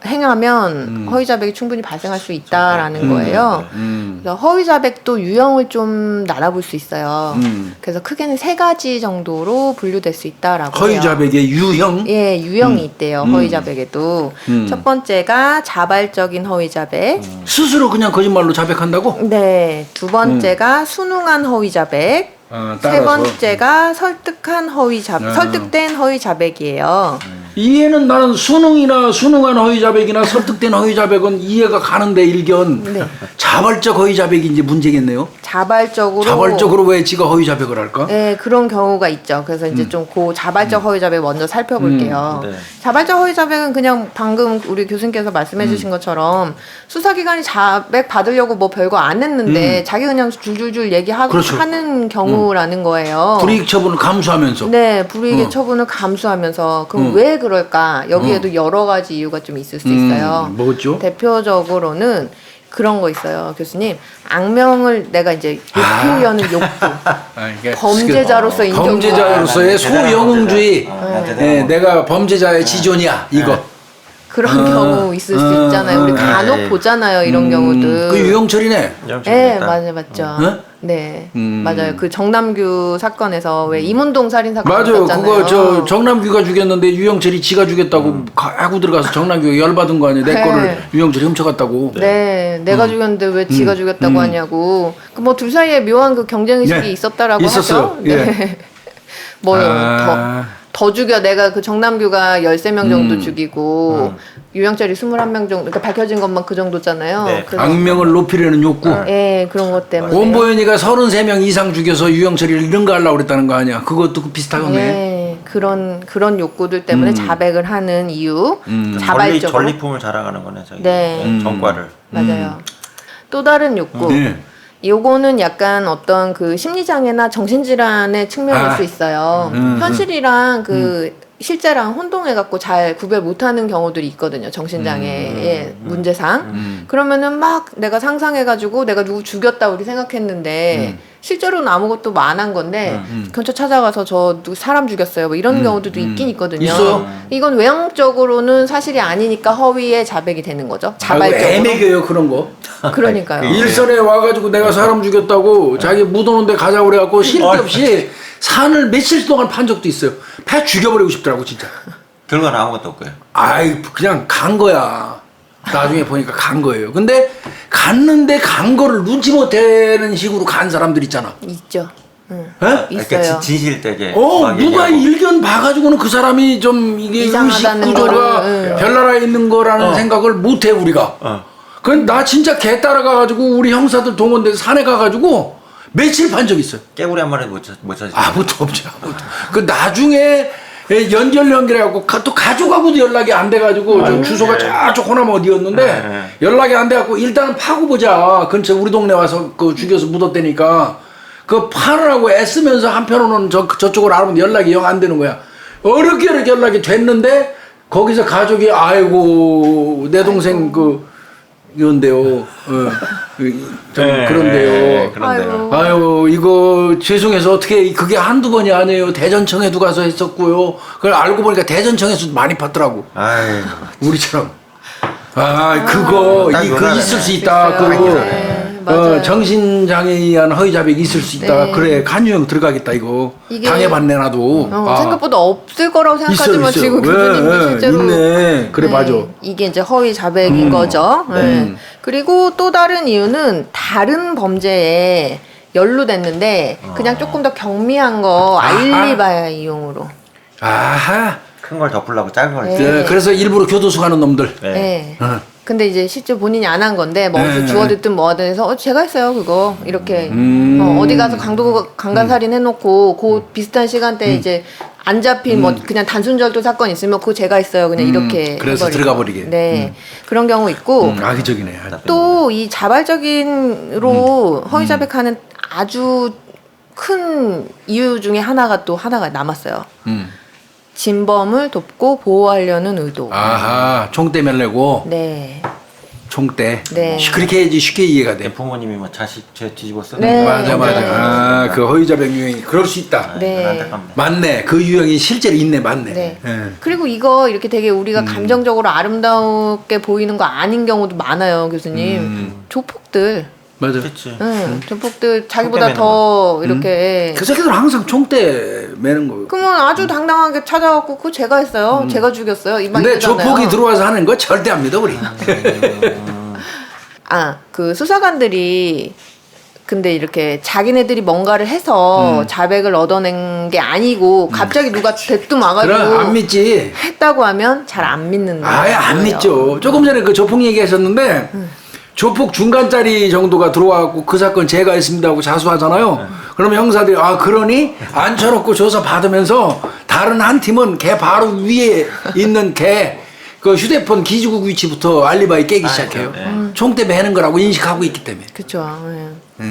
행하면 허위 자백이 충분히 발생할 수 있다라는 거예요. 그래서 허위 자백도 유형을 좀 나눠볼 수 있어요. 그래서 크게는 3가지 정도로 분류될 수 있다라고 허위 해요. 자백의 유형? 예, 유형이 있대요. 허위 자백에도. 첫 번째가 자발적인 허위 자백. 스스로 그냥 거짓말로 자백한다고? 네. 두 번째가 순응한 허위 자백. 세 번째가 설득된 허위 자백이에요. 이해는 나는 순응한 허위 자백이나 설득된 허위 자백은 이해가 가는데 일견 네. 자발적 허위 자백이 이제 문제겠네요. 자발적으로 왜 지가 허위 자백을 할까? 네, 그런 경우가 있죠. 그래서 이제 좀 그 자발적 허위 자백 먼저 살펴볼게요. 네. 자발적 허위 자백은 그냥 방금 우리 교수님께서 말씀해 주신 것처럼 수사기관이 자백 받으려고 뭐 별거 안 했는데 자기 그냥 줄줄줄 얘기하고 그렇죠. 하는 경우라는 거예요. 불이익 처분을 감수하면서. 네, 불이익의 처분을 감수하면서 그럼 왜 그럴까? 여기에도 여러 가지 이유가 좀 있을 수 있어요. 뭐죠? 대표적으로는 그런 거 있어요, 교수님. 악명을 내가 이게 욕하려는 욕구. 범죄자로서 인정. 범죄자로서의 소영웅주의. 네. 내가 범죄자의 지존이야. 이거. 그런 경우 있을 수 있잖아요. 우리 간혹 보잖아요, 이런 경우들. 그 유영철이네. 네, 맞죠. 응? 네, 맞아요. 그 정남규 사건에서 왜 이문동 살인 사건 맞아요. 있었잖아요. 그거 저 정남규가 죽였는데 유영철이 지가 죽였다고 하고 들어가서 정남규가 열받은 거 아니에요. 내 네. 거를 유영철이 훔쳐갔다고. 네, 내가 죽였는데 왜 지가 죽였다고 하냐고. 그 뭐 둘 사이에 묘한 그 경쟁 의식이 네. 있었다라고 있었어요. 하죠. 네. 뭐 더 죽여. 내가 그 정남규가 13명 정도 죽이고 유영철이 21명 정도. 그러니까 밝혀진 것만 그 정도잖아요. 네. 그래서 악명을 높이려는 욕구. 예, 그런 것 때문에. 원보현이가 33명 이상 죽여서 유영철이를 이런 거 하려고 그랬다는 거 아니야. 그것도 비슷하겠네. 예, 그런 욕구들 때문에 자백을 하는 이유. 자발적으로. 전리품을 자랑하는 거네, 저기. 네. 전과를. 맞아요. 또 다른 욕구. 네. 요거는 약간 어떤 그 심리장애나 정신질환의 측면일 수 있어요. 현실이랑 그 실제랑 혼동해갖고 잘 구별 못하는 경우들이 있거든요. 정신장애의 문제상. 그러면은 막 내가 상상해가지고 내가 누구 죽였다 우리 생각했는데 실제로는 아무것도 안 한 건데 경찰 찾아가서 저 누구 사람 죽였어요. 뭐 이런 경우들도 있긴 있거든요. 있어요. 이건 외형적으로는 사실이 아니니까 허위의 자백이 되는 거죠. 자발적으로. 애매겨요 그런 거. 그러니까요. 일선에 와가지고 내가 사람 죽였다고 자기 묻 오는데 가자고 그래갖고 쉴 데 없이 산을 며칠 동안 판 적도 있어요. 배 죽여버리고 싶더라고 진짜. 결과는 아무것도 없고요. 아이 그냥 간 거야. 나중에 보니까 간 거예요. 근데 갔는데 간 거를 눈치 못하는 식으로 간 사람들 있잖아. 있죠. 에? 있어요. 그러니까 진실되게. 누가 막 얘기하고. 일견 봐가지고는 그 사람이 좀 이게 의식 이상하다는 구조가 거를, 별나라에 있는 거라는 생각을 못해 우리가. 그건 나 진짜 개 따라가가지고 우리 형사들 동원돼서 산에 가가지고 며칠 판 적 있어요. 깨구리 한 마리 못 찾지. 아무것도 없죠. 아무것도. 그 나중에 연결해갖고 또 가족하고도 연락이 안 돼가지고 저 주소가 저쪽 호남 어디였는데 연락이 안 돼갖고 일단은 파고 보자. 근처 우리 동네 와서 그 죽여서 묻었다니까 그 파느라고 애쓰면서 한편으로는 저쪽으로 알아보면 연락이 영 안 되는 거야. 어렵게 연락이 됐는데 거기서 가족이 아이고 내 동생 이건데요. 좀 그런데요. 그런데요. 아유 이거 죄송해서 어떻게 그게 한두 번이 아니에요. 대전청에도 가서 했었고요. 그걸 알고 보니까 대전청에서 많이 봤더라고. 아유. 우리처럼. 그거 딱 그거 요나네. 있을 수 있다. 있어요. 그거 네, 맞아요. 정신장애에 의한 허위자백이 있을 수 있다. 네. 그래 간유형 들어가겠다 이거. 이게- 당해봤네 나도. 생각보다 없을 거라고 생각하지만 있어. 지금 교수님도 실제로 있네. 그래 맞아. 이게 이제 허위 자백인 거죠. 네. 그리고 또 다른 이유는 다른 범죄에 연루됐는데 그냥 조금 더 경미한 거 알리바이용으로. 아하. 큰 걸 덮으려고 작은 걸. 네. 네, 그래서 일부러 교도소 가는 놈들. 네. 네. 어. 근데 이제 실제 본인이 안 한 건데 뭐 어디서 네. 주워듣든 뭐하든 해서 제가 했어요 그거 이렇게 음. 어디 가서 강간살인 해놓고 그 비슷한 시간대에 이제 안 잡힌 뭐 그냥 단순절도 사건 있으면 그거 제가 했어요 그냥 이렇게 그래서 해버리고. 들어가 버리게. 네 그런 경우 있고 악의적이네. 또 이 자발적인으로 허위 자백하는 아주 큰 이유 중에 하나가 남았어요. 진범을 돕고 보호하려는 의도. 아하, 총대 멜내고 네. 총대. 네. 그렇게 해야지 쉽게 이해가 돼. 내 부모님이 뭐 자식 죄 뒤집어 쓰는 네. 맞아. 네. 그 허위자백 유형이 그럴 수 있다. 네. 안타깝네. 맞네. 그 유형이 실제로 있네. 맞네. 네. 예. 그리고 이거 이렇게 되게 우리가 감정적으로 아름답게 보이는 거 아닌 경우도 많아요, 교수님. 조폭들. 맞아. 그렇지. 조폭들 자기보다 매는 더 이렇게. 그 새끼들 항상 총대 매는 거. 그러면 아주 당당하게 찾아갖고 그거 제가 했어요. 제가 죽였어요. 이만 근데 이러잖아요. 조폭이 들어와서 하는 거 절대 안 믿어 우리. 그 수사관들이 근데 이렇게 자기네들이 뭔가를 해서 자백을 얻어낸 게 아니고 갑자기 누가 대뜸 와가지고 그럼 안 믿지. 했다고 하면 잘 안 믿는다. 아예 안 믿죠. 조금 전에 그 조폭 얘기하셨는데 조폭 중간짜리 정도가 들어와갖고 그 사건 제가 했습니다 하고 자수하잖아요. 그러면 형사들이 그러니 앉혀놓고 조사 받으면서 다른 한 팀은 걔 바로 위에 있는 걔 그 휴대폰 기지국 위치부터 알리바이 깨기 시작해요. 총대 매는 거라고 인식하고 있기 때문에. 그렇죠. 예.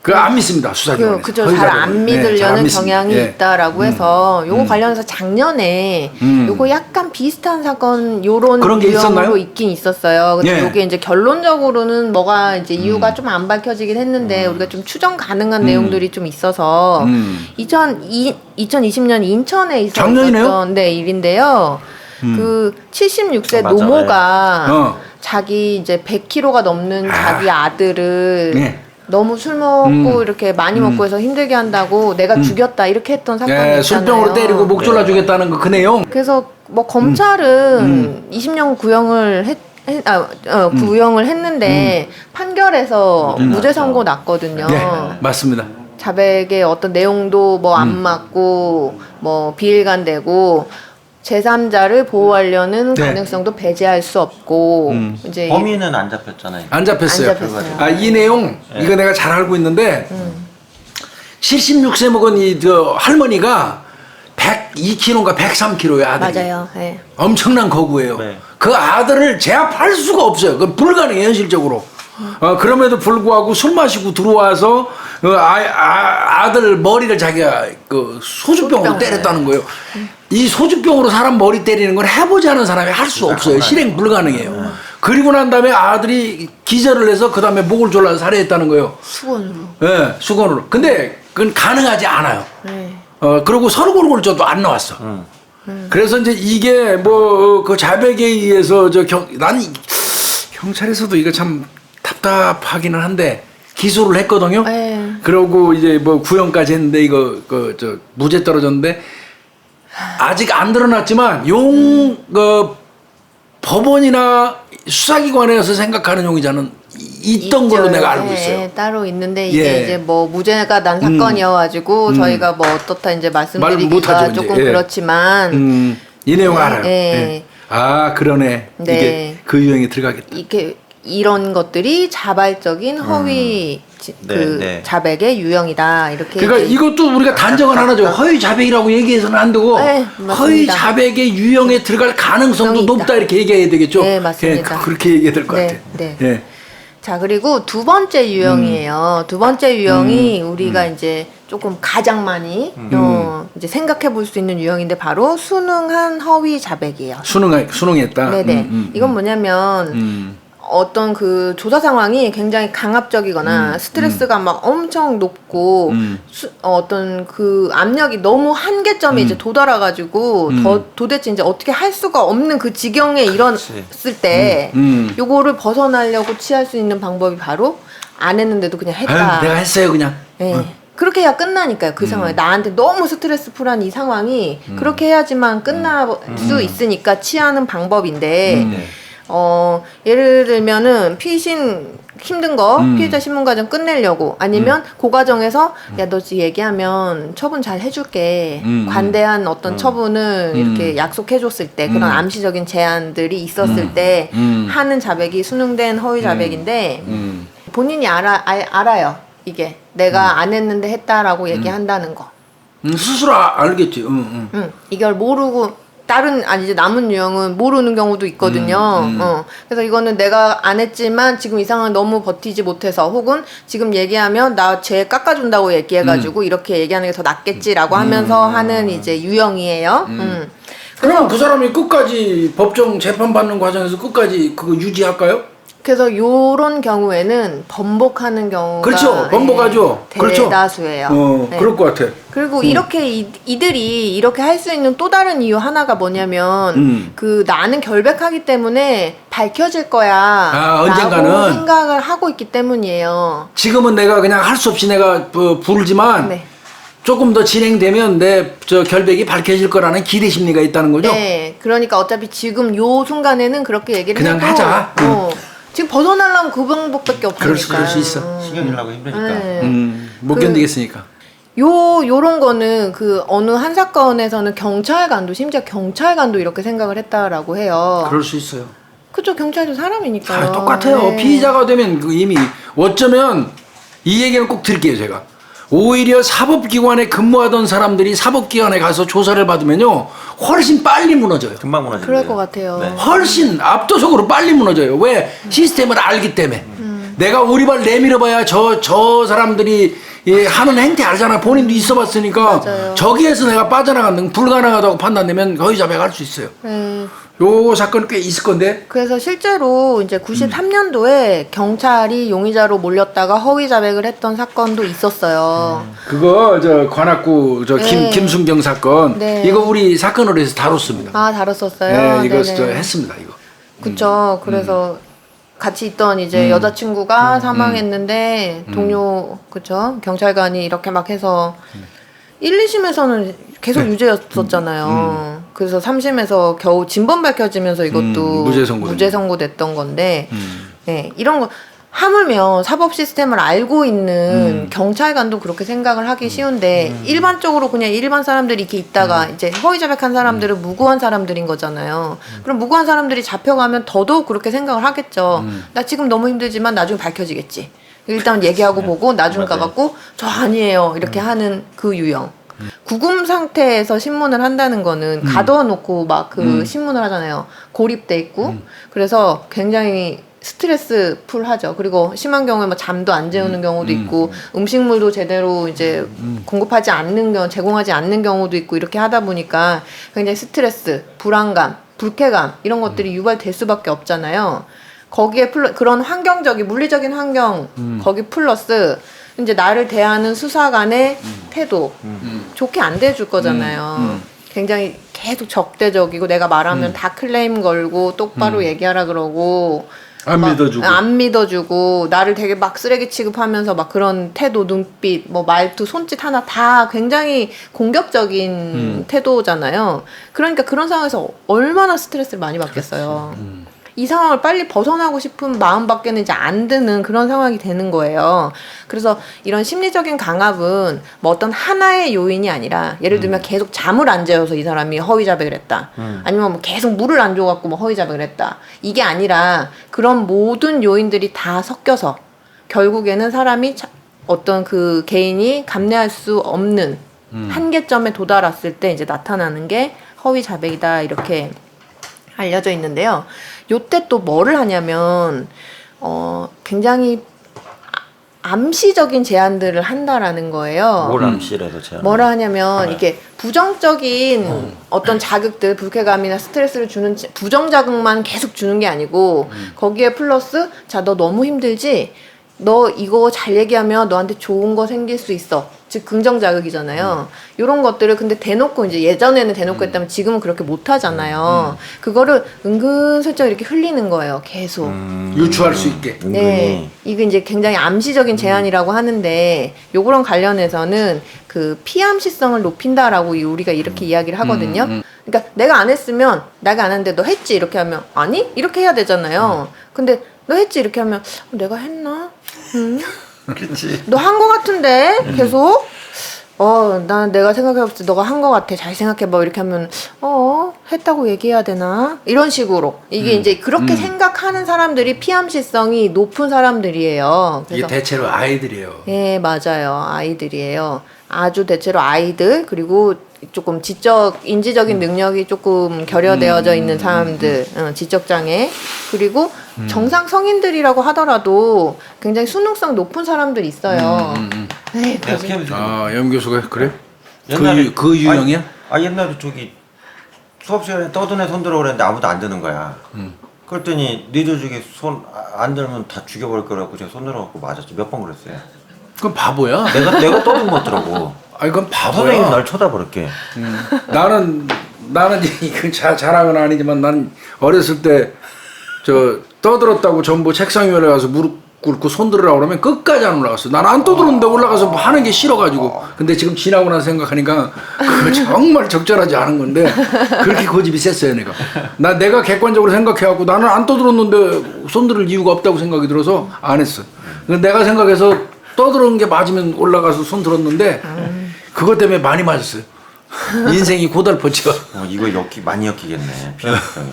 그 안 믿습니다 수사기관에서. 그죠. 잘 안 믿으려는 경향이 예. 있다라고 해서 요거 관련해서 작년에 요거 약간 비슷한 사건 요런 그런 게 유형으로 있었나요? 있긴 있었어요. 근데 예. 요게 이제 결론적으로는 뭐가 이제 이유가 좀 안 밝혀지긴 했는데 우리가 좀 추정 가능한 내용들이 좀 있어서 2020년 인천에 작년이네요? 있었던 일인데요. 그 76세 맞아. 노모가 자기 이제 100kg가 넘는 자기 아들을 네. 너무 술 먹고 이렇게 많이 먹고 해서 힘들게 한다고 내가 죽였다 이렇게 했던 사건이 있잖아요. 술병으로 때리고 목 졸라 주겠다는 그 내용. 그래서 뭐 검찰은 20년 구형을 구형을 했는데 판결에서 무죄 선고 났거든요. 네, 맞습니다. 자백의 어떤 내용도 뭐 안 맞고 뭐 비일관되고 제3자를 보호하려는 네. 가능성도 배제할 수 없고 이제 범인은 안 잡혔잖아요. 안 잡혔어요. 안 잡혔어요. 이 내용 이거 내가 잘 알고 있는데 76세 먹은 저 할머니가 102kg인가 103kg의 아들이. 맞아요. 네. 엄청난 거구예요. 네. 그 아들을 제압할 수가 없어요. 그건 불가능해요, 현실적으로. 그럼에도 불구하고 술 마시고 들어와서 아들 머리를 자기가 그 소주병으로 때렸다는 거예요. 이 소주병으로 사람 머리 때리는 건 해보지 않은 사람이 할 수 없어요. 실행 불가능해요. 그리고 난 다음에 아들이 기절을 해서 그 다음에 목을 졸라서 살해했다는 거예요. 수건으로. 네, 수건으로. 근데 그건 가능하지 않아요. 네. 그리고 서르골골 줘도 안 나왔어. 그래서 이제 이게 뭐 그 자백에 의해서 난 경찰에서도 이거 참 답답하기는 한데 기소를 했거든요. 네. 그러고 이제 뭐 구형까지 했는데 이거 무죄 떨어졌는데 아직 안 드러났지만 법원이나 수사기관에서 생각하는 용의자는 있던 걸로 있죠. 내가 알고 네, 있어요. 따로 있는데 이게 예. 이제 뭐 무죄가 난 사건이어가지고 저희가 뭐 어떻다 이제 말 말씀드리기가 못하죠, 이제. 조금 예. 그렇지만 이 내용 네, 알아요. 네. 예. 그러네. 네. 이게 그 유형이 들어가겠다. 이게 이런 것들이 자발적인 허위 네. 자백의 유형이다. 이렇게. 그러니까 이것도 우리가 단정을 하나죠. 허위 자백이라고 얘기해서는 안 되고 네, 맞습니다. 허위 자백의 유형에 들어갈 가능성도 유형이 높다 있다. 이렇게 얘기해야 되겠죠. 네, 맞습니다. 예, 그렇게 얘기해야 될 것 네, 같아요. 네. 예. 자, 그리고 두 번째 유형이에요. 두 번째 유형이 우리가 이제 조금 가장 많이 이제 생각해 볼 수 있는 유형인데 바로 순응한 허위 자백이에요. 수능했다. 네네. 이건 뭐냐면 어떤 그 조사 상황이 굉장히 강압적이거나 스트레스가 막 엄청 높고 어떤 그 압력이 너무 한계점에 이제 도달해가지고 도대체 이제 어떻게 할 수가 없는 그 지경에 이뤘을 때 요거를 벗어나려고 취할 수 있는 방법이 바로 안 했는데도 그냥 했다. 아유, 내가 했어요 그냥. 네. 그렇게 해야 끝나니까요. 그 상황에 나한테 너무 스트레스풀한 이 상황이 그렇게 해야지만 끝날 수 있으니까 취하는 방법인데 예를 들면은 피신 힘든 거 피해자 신문 과정 끝내려고 아니면 그 과정에서 야 너 지금 얘기하면 처분 잘 해줄게 관대한 어떤 처분을 이렇게 약속해줬을 때 그런 암시적인 제안들이 있었을 때 하는 자백이 수능된 허위 자백인데 본인이 알아요. 이게 내가 안 했는데 했다라고 얘기한다는 거. 스스로 알겠지. 이걸 모르고 다른 이제 남은 유형은 모르는 경우도 있거든요. 그래서 이거는 내가 안 했지만 지금 이 상황 너무 버티지 못해서 혹은 지금 얘기하면 나 죄 깎아준다고 얘기해가지고 이렇게 얘기하는 게 더 낫겠지라고 하면서 하는 이제 유형이에요. 그럼 그 사람이 끝까지 법정 재판 받는 과정에서 끝까지 그거 유지할까요? 그래서 요런 경우에는 번복하는 경우가 그렇죠. 번복하죠. 그렇죠. 대다수예요. 네. 그럴 것 같아. 그리고 이렇게 이들이 이렇게 할 수 있는 또 다른 이유 하나가 뭐냐면 그 나는 결백하기 때문에 밝혀질 거야 언젠가는. 라고 생각을 하고 있기 때문이에요. 지금은 내가 그냥 할 수 없이 내가 부르지만 네. 조금 더 진행되면 내 저 결백이 밝혀질 거라는 기대 심리가 있다는 거죠. 네, 그러니까 어차피 지금 요 순간에는 그렇게 얘기를 그냥 해도 하자. 지금 벗어나려면 그 방법밖에 없으니까. 그럴 수 있어. 신경질 나고 힘드니까. 네. 못 견디겠으니까. 요런 거는 그 어느 한 사건에서는 경찰관도 심지어 경찰관도 이렇게 생각을 했다라고 해요. 그럴 수 있어요. 그쵸, 경찰도 사람이니까요. 똑같아요. 네. 피의자가 되면 그 이미 어쩌면 이 얘기는 꼭 드릴게요 제가. 오히려 사법기관에 근무하던 사람들이 사법기관에 가서 조사를 받으면요 훨씬 빨리 무너져요. 금방 무너지는 그럴 거예요. 것 같아요. 네. 훨씬 압도적으로 빨리 무너져요. 왜? 시스템을 알기 때문에. 내가 오리발 내밀어봐야 저 사람들이 하는 행태 알잖아. 본인도 있어봤으니까 맞아요. 저기에서 내가 빠져나가는 불가능하다고 판단되면 거의 자백할 수 있어요. 네. 요 사건 꽤 있을 건데. 그래서 실제로 이제 93년도에 경찰이 용의자로 몰렸다가 허위 자백을 했던 사건도 있었어요. 그거 저 관악구 저 네. 김순경 사건 네. 이거 우리 사건으로 해서 다뤘습니다. 아, 다뤘었어요. 네, 이거 네네. 저 했습니다 이거. 그쵸. 그래서 같이 있던 이제 여자친구가 사망했는데 동료, 그쵸. 경찰관이 이렇게 막 해서 1, 2심에서는 계속 네. 유죄였었잖아요. 그래서 3심에서 겨우 진범 밝혀지면서 이것도 무죄 선고됐던 건데, 네, 이런 거 하물며 사법 시스템을 알고 있는 경찰관도 그렇게 생각을 하기 쉬운데 일반적으로 그냥 일반 사람들이 이렇게 있다가 이제 허위 자백한 사람들은 무고한 사람들인 거잖아요. 그럼 무고한 사람들이 잡혀가면 더더욱 그렇게 생각을 하겠죠. 나 지금 너무 힘들지만 나중에 밝혀지겠지. 일단 얘기하고 보고 나중에 맞아요. 가갖고 저 아니에요 이렇게 하는 그 유형. 구금 상태에서 신문을 한다는 거는 가둬놓고 막 그 신문을 하잖아요. 고립돼 있고 그래서 굉장히 스트레스 풀하죠. 그리고 심한 경우에 뭐 잠도 안 재우는 경우도 있고 음식물도 제대로 이제 공급하지 않는 경우, 제공하지 않는 경우도 있고 이렇게 하다 보니까 굉장히 스트레스, 불안감, 불쾌감 이런 것들이 유발될 수밖에 없잖아요. 거기에 그런 환경적인 물리적인 환경 거기 플러스 이제 나를 대하는 수사관의 태도 좋게 안 대해줄 거잖아요. 굉장히 계속 적대적이고 내가 말하면 다 클레임 걸고 똑바로 얘기하라 그러고 안 믿어주고. 안 믿어주고 나를 되게 막 쓰레기 취급하면서 막 그런 태도, 눈빛, 뭐 말투, 손짓 하나 다 굉장히 공격적인 태도잖아요. 그러니까 그런 상황에서 얼마나 스트레스를 많이 받겠어요. 이 상황을 빨리 벗어나고 싶은 마음밖에는 이제 안 드는 그런 상황이 되는 거예요. 그래서 이런 심리적인 강압은 뭐 어떤 하나의 요인이 아니라 예를 들면 계속 잠을 안 재워서 이 사람이 허위 자백을 했다. 아니면 뭐 계속 물을 안 줘갖고 뭐 허위 자백을 했다. 이게 아니라 그런 모든 요인들이 다 섞여서 결국에는 사람이 어떤 그 개인이 감내할 수 없는 한계점에 도달했을 때 이제 나타나는 게 허위 자백이다 이렇게 알려져 있는데요. 요때 또 뭐를 하냐면 굉장히 암시적인 제안들을 한다라는 거예요. 뭘 암시라도 제안. 뭐라 하냐면 이게 부정적인 어떤 자극들, 불쾌감이나 스트레스를 주는 부정자극만 계속 주는 게 아니고 거기에 플러스 자, 너 너무 힘들지? 너 이거 잘 얘기하면 너한테 좋은 거 생길 수 있어. 즉 긍정 자극이잖아요. 이런 것들을 근데 대놓고 이제 예전에는 대놓고 했다면 지금은 그렇게 못 하잖아요. 그거를 은근슬쩍 이렇게 흘리는 거예요. 계속. 유추할 수 있게. 은근히. 네, 이게 이제 굉장히 암시적인 제안이라고 하는데 요거랑 관련해서는 그 피암시성을 높인다라고 우리가 이렇게 이야기를 하거든요. 그러니까 내가 안 했으면 내가 안 했는데 너 했지 이렇게 하면 아니 이렇게 해야 되잖아요. 근데 너 했지 이렇게 하면 내가 했나? 그렇지. 너 한 거 같은데 계속 난 내가 생각해봤을 때 너가 한 거 같아. 잘 생각해봐. 이렇게 하면 했다고 얘기해야 되나? 이런 식으로 이게 이제 그렇게 생각하는 사람들이 피암시성이 높은 사람들이에요. 이게 그래서 대체로 아이들이에요. 예, 맞아요. 아이들이에요. 아주 대체로 아이들 그리고 조금 인지적인 능력이 조금 결여되어져 있는 사람들, 지적 장애 그리고 정상 성인들이라고 하더라도 굉장히 수능성 높은 사람들이 있어요. 네, 내가 스캔 좀. 연 교수가 그래? 옛날에- 그 유형이야? 옛날에 저기 수업 시간에 떠드네 손 들어 그랬는데 아무도 안 드는 거야. 그랬더니 니들 중에 손 안 들면 다 죽여버릴 거라고 제가 손 들어갖고 맞았죠. 몇 번 그랬어요. 그건 바보야. 내가 떠든 것 같더라고. 아니 그건 바보야. 선생님 날 쳐다버릴게. 나는 이거 자랑은 아니지만 난 어렸을 때 떠들었다고 전부 책상 위에 가서 무릎 꿇고 손 들으라고 그러면 끝까지 안 올라갔어. 난 안 떠들었는데 올라가서 하는 게 싫어가지고. 근데 지금 지나고 나서 생각하니까 그거 정말 적절하지 않은 건데 그렇게 고집이 셌어요 내가. 내가 객관적으로 생각해갖고 나는 안 떠들었는데 손 들을 이유가 없다고 생각이 들어서 안 했어. 내가 생각해서 떠들은 게 맞으면 올라가서 손 들었는데 그것 때문에 많이 맞았어요. 인생이 고달팠죠. 이거 많이 엮이겠네.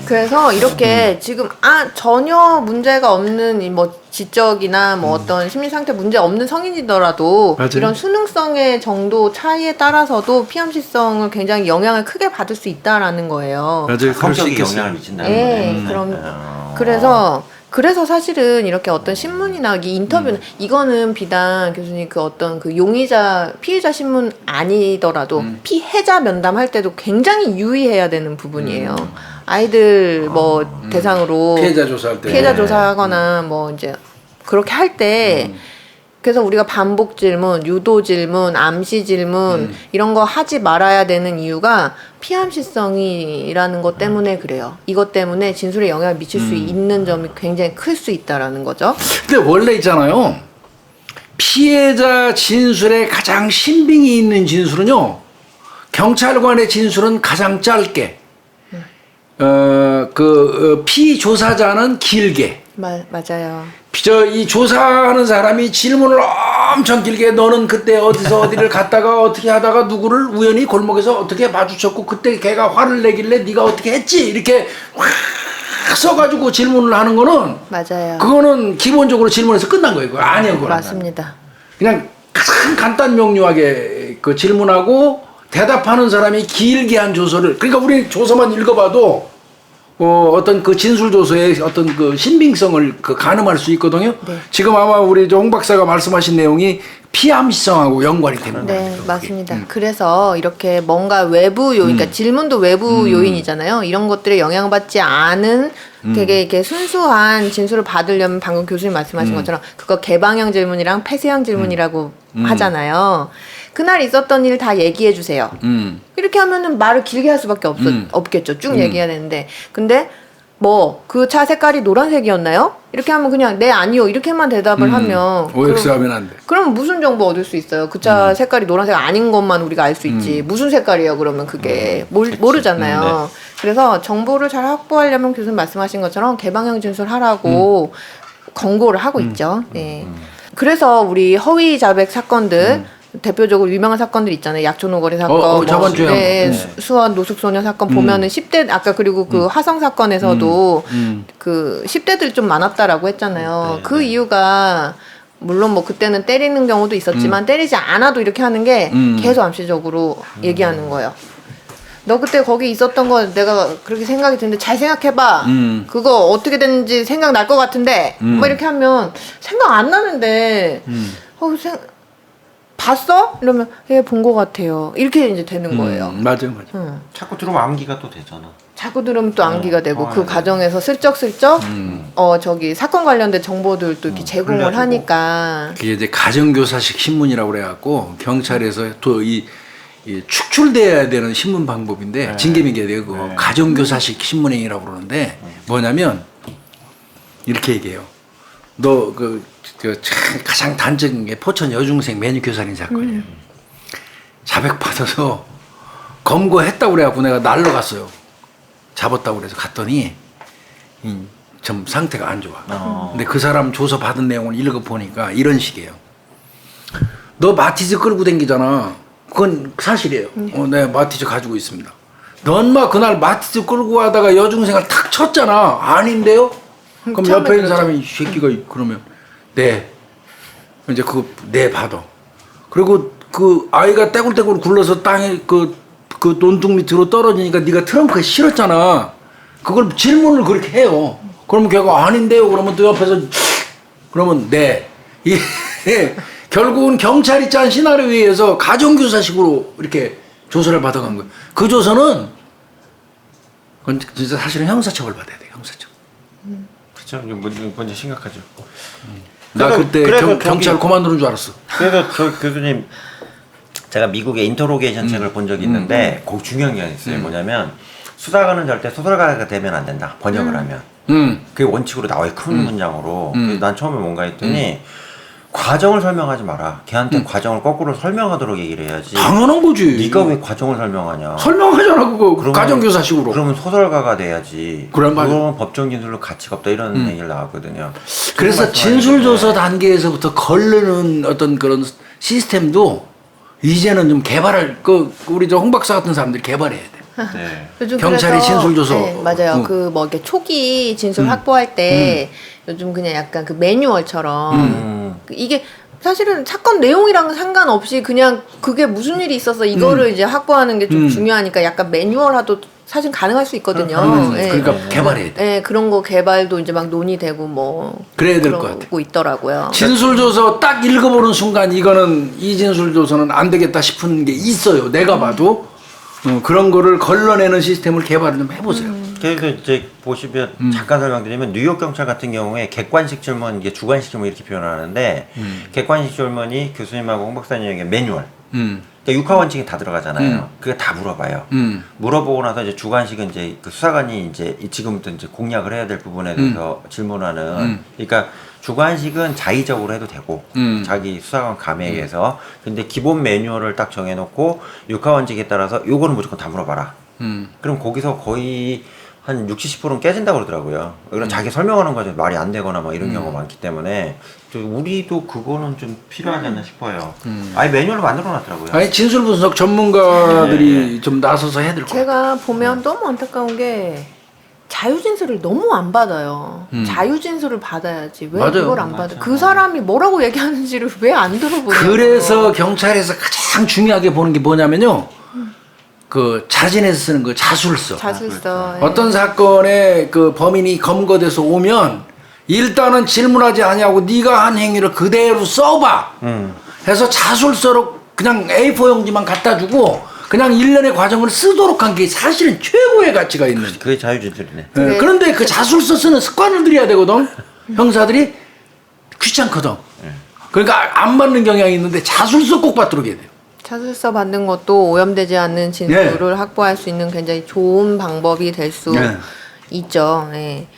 그래서 이렇게 지금 전혀 문제가 없는 뭐 지적이나 뭐 어떤 심리 상태 문제 없는 성인이더라도 맞아요. 이런 수능성의 정도 차이에 따라서도 피암시성을 굉장히 영향을 크게 받을 수 있다라는 거예요. 맞아요. 성격이 영향을 미친다는 예, 거네. 그래서 사실은 이렇게 어떤 신문이나 이 인터뷰는 이거는 비단 교수님 그 어떤 그 피해자 신문 아니더라도 피해자 면담할 때도 굉장히 유의해야 되는 부분이에요. 아이들 뭐 대상으로 피해자 조사할 때. 피해자 조사하거나 뭐 이제 그렇게 할 때 그래서 우리가 반복 질문, 유도 질문, 암시 질문 이런 거 하지 말아야 되는 이유가 피암시성이라는 것 때문에 그래요. 이것 때문에 진술에 영향을 미칠 수 있는 점이 굉장히 클 수 있다라는 거죠. 근데 원래 있잖아요. 피해자 진술에 가장 신빙이 있는 진술은요. 경찰관의 진술은 가장 짧게. 피조사자는 길게. 맞아요. 이 조사하는 사람이 질문을 엄청 길게 너는 그때 어디서 어디를 갔다가 어떻게 하다가 누구를 우연히 골목에서 어떻게 마주쳤고 그때 걔가 화를 내길래 네가 어떻게 했지 이렇게 확 써가지고 질문을 하는 거는 맞아요. 그거는 기본적으로 질문에서 끝난 거예요. 그거 아니에요. 그거는. 맞습니다. 그냥 간단 명료하게 그 질문하고 대답하는 사람이 길게 한 조서를 그러니까 우리 조서만 읽어봐도 어떤 그 진술 조서의 어떤 그 신빙성을 가늠할 수 있거든요. 네. 지금 아마 우리 홍 박사가 말씀하신 내용이 피암시성하고 연관이 되는 거예요. 네, 맞습니다. 그래서 이렇게 뭔가 외부 요인, 그러니까 질문도 외부 요인이잖아요. 이런 것들에 영향받지 않은 되게 이렇게 순수한 진술을 받으려면 방금 교수님 말씀하신 것처럼 그거 개방형 질문이랑 폐쇄형 질문이라고 하잖아요. 그날 있었던 일 다 얘기해 주세요. 이렇게 하면은 말을 길게 할 수밖에 없겠죠. 쭉 얘기해야 되는데. 근데 뭐 그 차 색깔이 노란색이었나요? 이렇게 하면 그냥 네 아니요 이렇게만 대답을 하면 OX 하면 안 돼. 그럼 무슨 정보 얻을 수 있어요? 그 차 색깔이 노란색 아닌 것만 우리가 알 수 있지. 무슨 색깔이에요? 그러면 그게 모르잖아요. 그래서 정보를 잘 확보하려면 교수님 말씀하신 것처럼 개방형 진술하라고 권고를 하고 있죠. 네. 그래서 우리 허위 자백 사건들 대표적으로 유명한 사건들 있잖아요. 약촌오거리 사건, 저번 주에 네, 네. 수원 노숙소녀 사건 보면은 10대 아까 그리고 그 화성 사건에서도 그 10대들 좀 많았다라고 했잖아요. 네, 그 네. 이유가 물론 뭐 그때는 때리는 경우도 있었지만 때리지 않아도 이렇게 하는 게 계속 암시적으로 얘기하는 거예요. 너 그때 거기 있었던 거 내가 그렇게 생각이 드는데 잘 생각해봐. 그거 어떻게 됐는지 생각 날 것 같은데. 뭐 이렇게 하면 생각 안 나는데. 봤어? 이러면 예, 본 것 같아요. 이렇게 이제 되는 거예요. 맞아. 자꾸 들으면 암기가 또 되잖아. 자꾸 들으면 또 암기가 되고 그 네. 과정에서 슬쩍슬쩍 저기 사건 관련된 정보들도 이렇게 제공을 흘려주고. 하니까 그게 이제 가정교사식 신문이라고 그래갖고 경찰에서 또 이 축출돼야 되는 신문 방법인데 징계민계 되고 가정교사식 신문행위라고 그러는데 뭐냐면 이렇게 얘기해요. 너 가장 단적인 게 포천 여중생 매니큐살인 사건이에요. 자백 받아서 검거했다고 그래갖고 내가 날로 갔어요. 잡았다고 그래서 갔더니 좀 상태가 안 좋아. 근데 그 사람 조사 받은 내용을 읽어보니까 이런 식이에요. 너 마티즈 끌고 댕기잖아. 그건 사실이에요. 내가 마티즈 가지고 있습니다. 넌 막 그날 마티즈 끌고 가다가 여중생을 탁 쳤잖아. 아닌데요? 그럼 옆에 있는 사람이 이 새끼가 그러면 네. 이제 네 받아. 그리고 그 아이가 떼굴떼굴 굴러서 땅에 그 논둑 밑으로 떨어지니까 네가 트렁크에 실었잖아. 그걸 질문을 그렇게 해요. 그러면 걔가 아닌데요. 그러면 또 옆에서 그러면 네. 결국은 경찰이 짠 시나리오에 의해서 가정교사식으로 이렇게 조사를 받아간 거예요. 그 조서는 그건 진짜 사실은 형사처벌 받아야 돼요. 형사처벌. 그렇죠. 이건 심각하죠. 나 그때 경찰 고만두는 줄 알았어. 그래서 저 교수님 제가 미국의 인터로게이션 책을 본 적이 있는데 그 중요한 게 있어요. 뭐냐면 수사관은 절대 소설가가 되면 안 된다. 번역을 하면. 그게 원칙으로 나와요. 큰 문장으로. 그래서 난 처음에 뭔가 했더니 과정을 설명하지 마라. 걔한테 과정을 거꾸로 설명하도록 얘기를 해야지. 당연한 거지. 네가 왜 과정을 설명하냐. 설명하잖아 그거. 가정교사식으로. 그러면 소설가가 돼야지. 그래, 맞아. 그건 법정 진술로 가치가 없다 이런 얘기를 나왔거든요. 그래서 진술조서 단계에서부터 걸르는 어떤 그런 시스템도 이제는 좀 개발을 우리 저 홍 박사 같은 사람들이 개발해야 돼. 네. 요즘 경찰이 그래서, 진술조서. 네, 맞아요. 그 뭐 이렇게 초기 진술 확보할 때 요즘 그냥 약간 그 매뉴얼처럼 이게 사실은 사건 내용이랑은 상관없이 그냥 그게 무슨 일이 있어서 이거를 이제 확보하는 게 좀 중요하니까 약간 매뉴얼화도 사실 가능할 수 있거든요. 예. 그러니까 개발해야 돼. 예, 그런 거 개발도 이제 막 논의되고 뭐 그래야 될 것 같아. 그러고 있더라고요. 진술조서 딱 읽어보는 순간 이거는 이 진술조서는 안 되겠다 싶은 게 있어요. 내가 봐도 그런 거를 걸러내는 시스템을 개발을 좀 해보세요. 그래서 이제 보시면 잠깐 설명드리면 뉴욕 경찰 같은 경우에 객관식 질문, 이게 주관식 질문 이렇게 표현하는데 객관식 질문이 교수님하고 홍 박사님에게 매뉴얼. 그러니까 육하 원칙이 다 들어가잖아요. 그게 다 물어봐요. 물어보고 나서 이제 주관식은 이제 그 수사관이 이제 지금부터 이제 공략을 해야 될 부분에 대해서 질문하는. 그러니까 주관식은 자의적으로 해도 되고 자기 수사관 감에 의해서. 근데 기본 매뉴얼을 딱 정해놓고 육하 원칙에 따라서 요거는 무조건 다 물어봐라. 그럼 거기서 거의 한 60, 70%는 깨진다고 그러더라고요. 그럼 자기 설명하는 거죠. 말이 안 되거나 막 이런 경우가 많기 때문에 우리도 그거는 좀 필요하지 않나 싶어요. 아예 매뉴얼을 만들어 놨더라고요. 아니 진술 분석 전문가들이 좀 나서서 해야 될 것 같아요. 제가 보면 너무 안타까운 게 자유진술을 너무 안 받아요. 자유진술을 받아야지 왜 맞아요. 그걸 안 받아? 그 사람이 뭐라고 얘기하는지를 왜 안 들어보냐고. 그래서 경찰에서 가장 중요하게 보는 게 뭐냐면요. 그 자진해서 쓰는 거 자술서. 자술서. 예. 어떤 사건에 그 범인이 검거돼서 오면 일단은 질문하지 아니하고 네가 한 행위를 그대로 써봐. 해서 자술서로 그냥 A4 용지만 갖다 주고 그냥 일련의 과정을 쓰도록 한 게 사실은 최고의 가치가 있는. 그게 자유진술이네. 네. 그런데 그 자술서 쓰는 습관을 들여야 되거든. 형사들이 귀찮거든. 그러니까 안 받는 경향이 있는데 자술서 꼭 받도록 해야 돼요. 자술서 받는 것도 오염되지 않는 진술을 확보할 수 있는 굉장히 좋은 방법이 될 수 있죠. 예.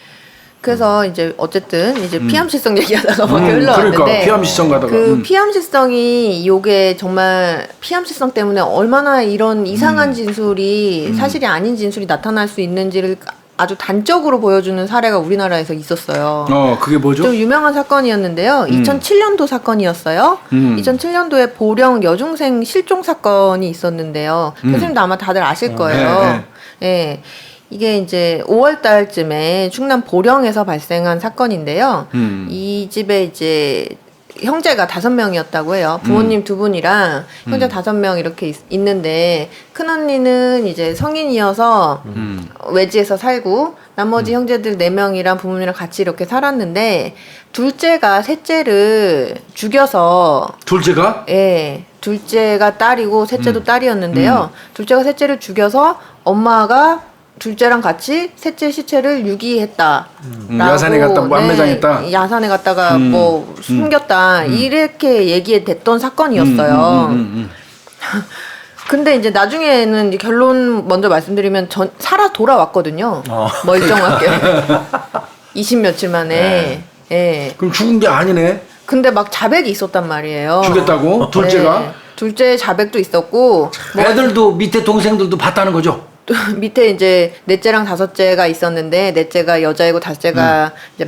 그래서 이제 어쨌든 이제 피암시성 얘기하다가 막 흘러왔는데 그러니까 피암시성 가다가 그 피암시성이 요게 정말 피암시성 때문에 얼마나 이런 이상한 진술이 사실이 아닌 진술이 나타날 수 있는지를 아주 단적으로 보여주는 사례가 우리나라에서 있었어요. 그게 뭐죠? 좀 유명한 사건이었는데요. 2007년도 사건이었어요. 2007년도에 보령 여중생 실종 사건이 있었는데요. 교수님도 아마 다들 아실 거예요. 예. 이게 이제 5월 달쯤에 충남 보령에서 발생한 사건인데요. 이 집에 이제 형제가 5명이었다고 해요. 부모님 2분이랑 형제 5명 이렇게 있는데 큰언니는 이제 성인이어서 외지에서 살고 나머지 형제들 4명이랑 부모님이랑 같이 이렇게 살았는데 둘째가 셋째를 죽여서 둘째가? 예. 둘째가 딸이고 셋째도 딸이었는데요. 둘째가 셋째를 죽여서 엄마가 둘째랑 같이 셋째 시체를 유기했다. 야산에 갔다 완매장했다. 야산에 갔다가 뭐 숨겼다. 이렇게 얘기됐던 사건이었어요. 근데 이제 나중에는 이제 결론 먼저 말씀드리면 살아 돌아왔거든요. 멀쩡하게. 20 며칠 만에. 예. 그럼 죽은 게 아니네. 근데 막 자백이 있었단 말이에요. 죽였다고? 둘째가? 네. 둘째 자백도 있었고 애들도 밑에 동생들도 봤다는 거죠? 밑에 이제 넷째랑 다섯째가 있었는데 넷째가 여자이고 다섯째가 이제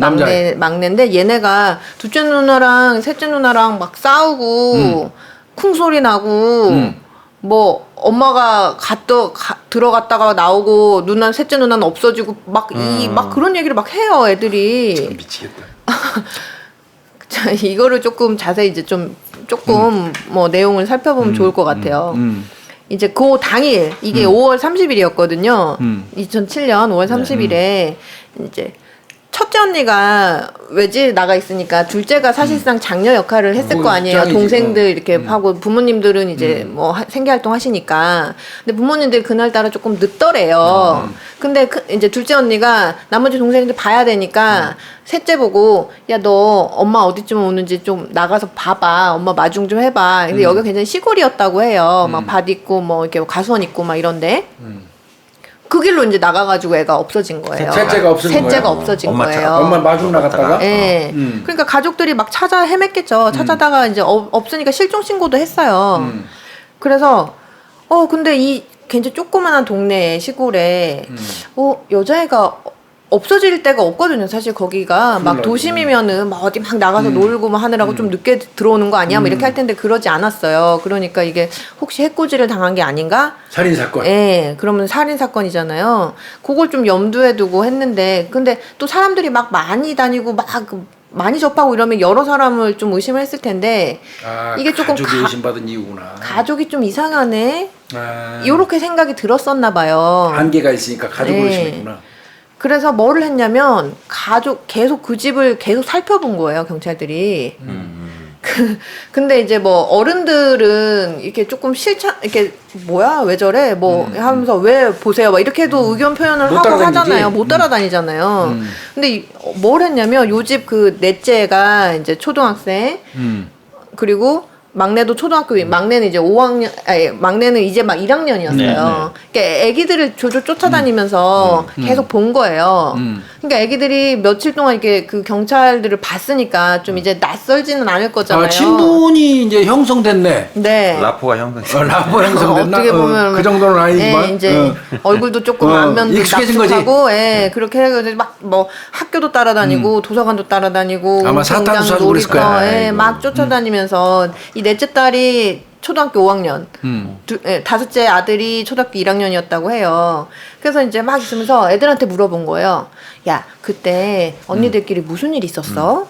막내인데 얘네가 둘째 누나랑 셋째 누나랑 막 싸우고 쿵 소리 나고 뭐 엄마가 들어갔다가 나오고 셋째 누나는 없어지고 막 그런 얘기를 막 해요 애들이. 참 미치겠다. 자, 이거를 조금 자세히 이제 조금 뭐 내용을 살펴보면 좋을 것 같아요. 이제 그 당일 이게 5월 30일이었거든요. 2007년 5월 30일에 이제 첫째 언니가 외지에 나가 있으니까 둘째가 사실상 장녀 역할을 했을 뭐 거 아니에요. 짱이지. 동생들 이렇게 하고 부모님들은 이제 뭐 생계 활동 하시니까. 근데 부모님들 그날따라 조금 늦더래요. 근데 이제 둘째 언니가 나머지 동생들 봐야 되니까 셋째 보고 야 너 엄마 어디쯤 오는지 좀 나가서 봐봐. 엄마 마중 좀 해봐. 근데 여기가 굉장히 시골이었다고 해요. 막 밭 있고 뭐 이렇게 가수원 있고 막 이런데. 그 길로 이제 나가가지고 애가 없어진 거예요. 셋째가 없어진 셋째가 거예요? 없어진 엄마 거예요. 엄마 마중 나갔다가? 예. 그러니까 가족들이 막 찾아 헤맸겠죠. 찾아다가 이제 없으니까 실종 신고도 했어요. 그래서 근데 이 굉장히 조그만한 동네에 시골에 여자애가 없어질 데가 없거든요. 사실 거기가 막 도심이면은 막 어디 막 나가서 놀고 막 하느라고 좀 늦게 들어오는 거 아니야? 뭐 이렇게 할 텐데 그러지 않았어요. 그러니까 이게 혹시 해코지를 당한 게 아닌가? 살인 사건. 예, 그러면 살인 사건이잖아요. 그걸 좀 염두에 두고 했는데, 근데 또 사람들이 막 많이 다니고 막 많이 접하고 이러면 여러 사람을 좀 의심했을 텐데 이게 조금 가족이 의심받은 이유구나. 가족이 좀 이상하네. 아, 이렇게 생각이 들었었나 봐요. 한계가 있으니까 가족을 네. 의심했구나. 그래서 뭐를 했냐면 계속 그 집을 계속 살펴본 거예요, 경찰들이. 근데 이제 뭐 어른들은 이렇게 조금 이렇게 뭐야 왜 저래 뭐 하면서 왜 보세요 막 이렇게도 의견 표현을 못 하고 따라다니지? 하잖아요. 못 따라다니잖아요. 근데 뭘 했냐면 요 집 그 넷째가 이제 초등학생 그리고 막내도 초등학교인 막내는 이제 5학년 막내는 이제 막 1학년이었어요. 네, 네. 그러니까 애기들을 졸졸 쫓아다니면서 계속 본 거예요. 그러니까 애기들이 며칠 동안 이렇게 그 경찰들을 봤으니까 좀 이제 낯설지는 않을 거잖아요. 아, 친분이 이제 형성됐네. 네. 라포가 형성. 라포 형성됐나? 어떻게 보면 그 정도는 아니지만. 예, 이제 얼굴도 조금 안면도 익숙해진 거지. 납작하고 예, 그렇게 해가지고 막 뭐 학교도 따라다니고 도서관도 따라다니고 아마 사탕도 공장, 사주고 그랬을 놀이터, 거야. 예, 아이고. 막 쫓아다니면서 이 넷째 딸이 초등학교 5학년, 다섯째 아들이 초등학교 1학년이었다고 해요. 그래서 이제 막 있으면서 애들한테 물어본 거예요. 야, 그때 언니들끼리 무슨 일 있었어?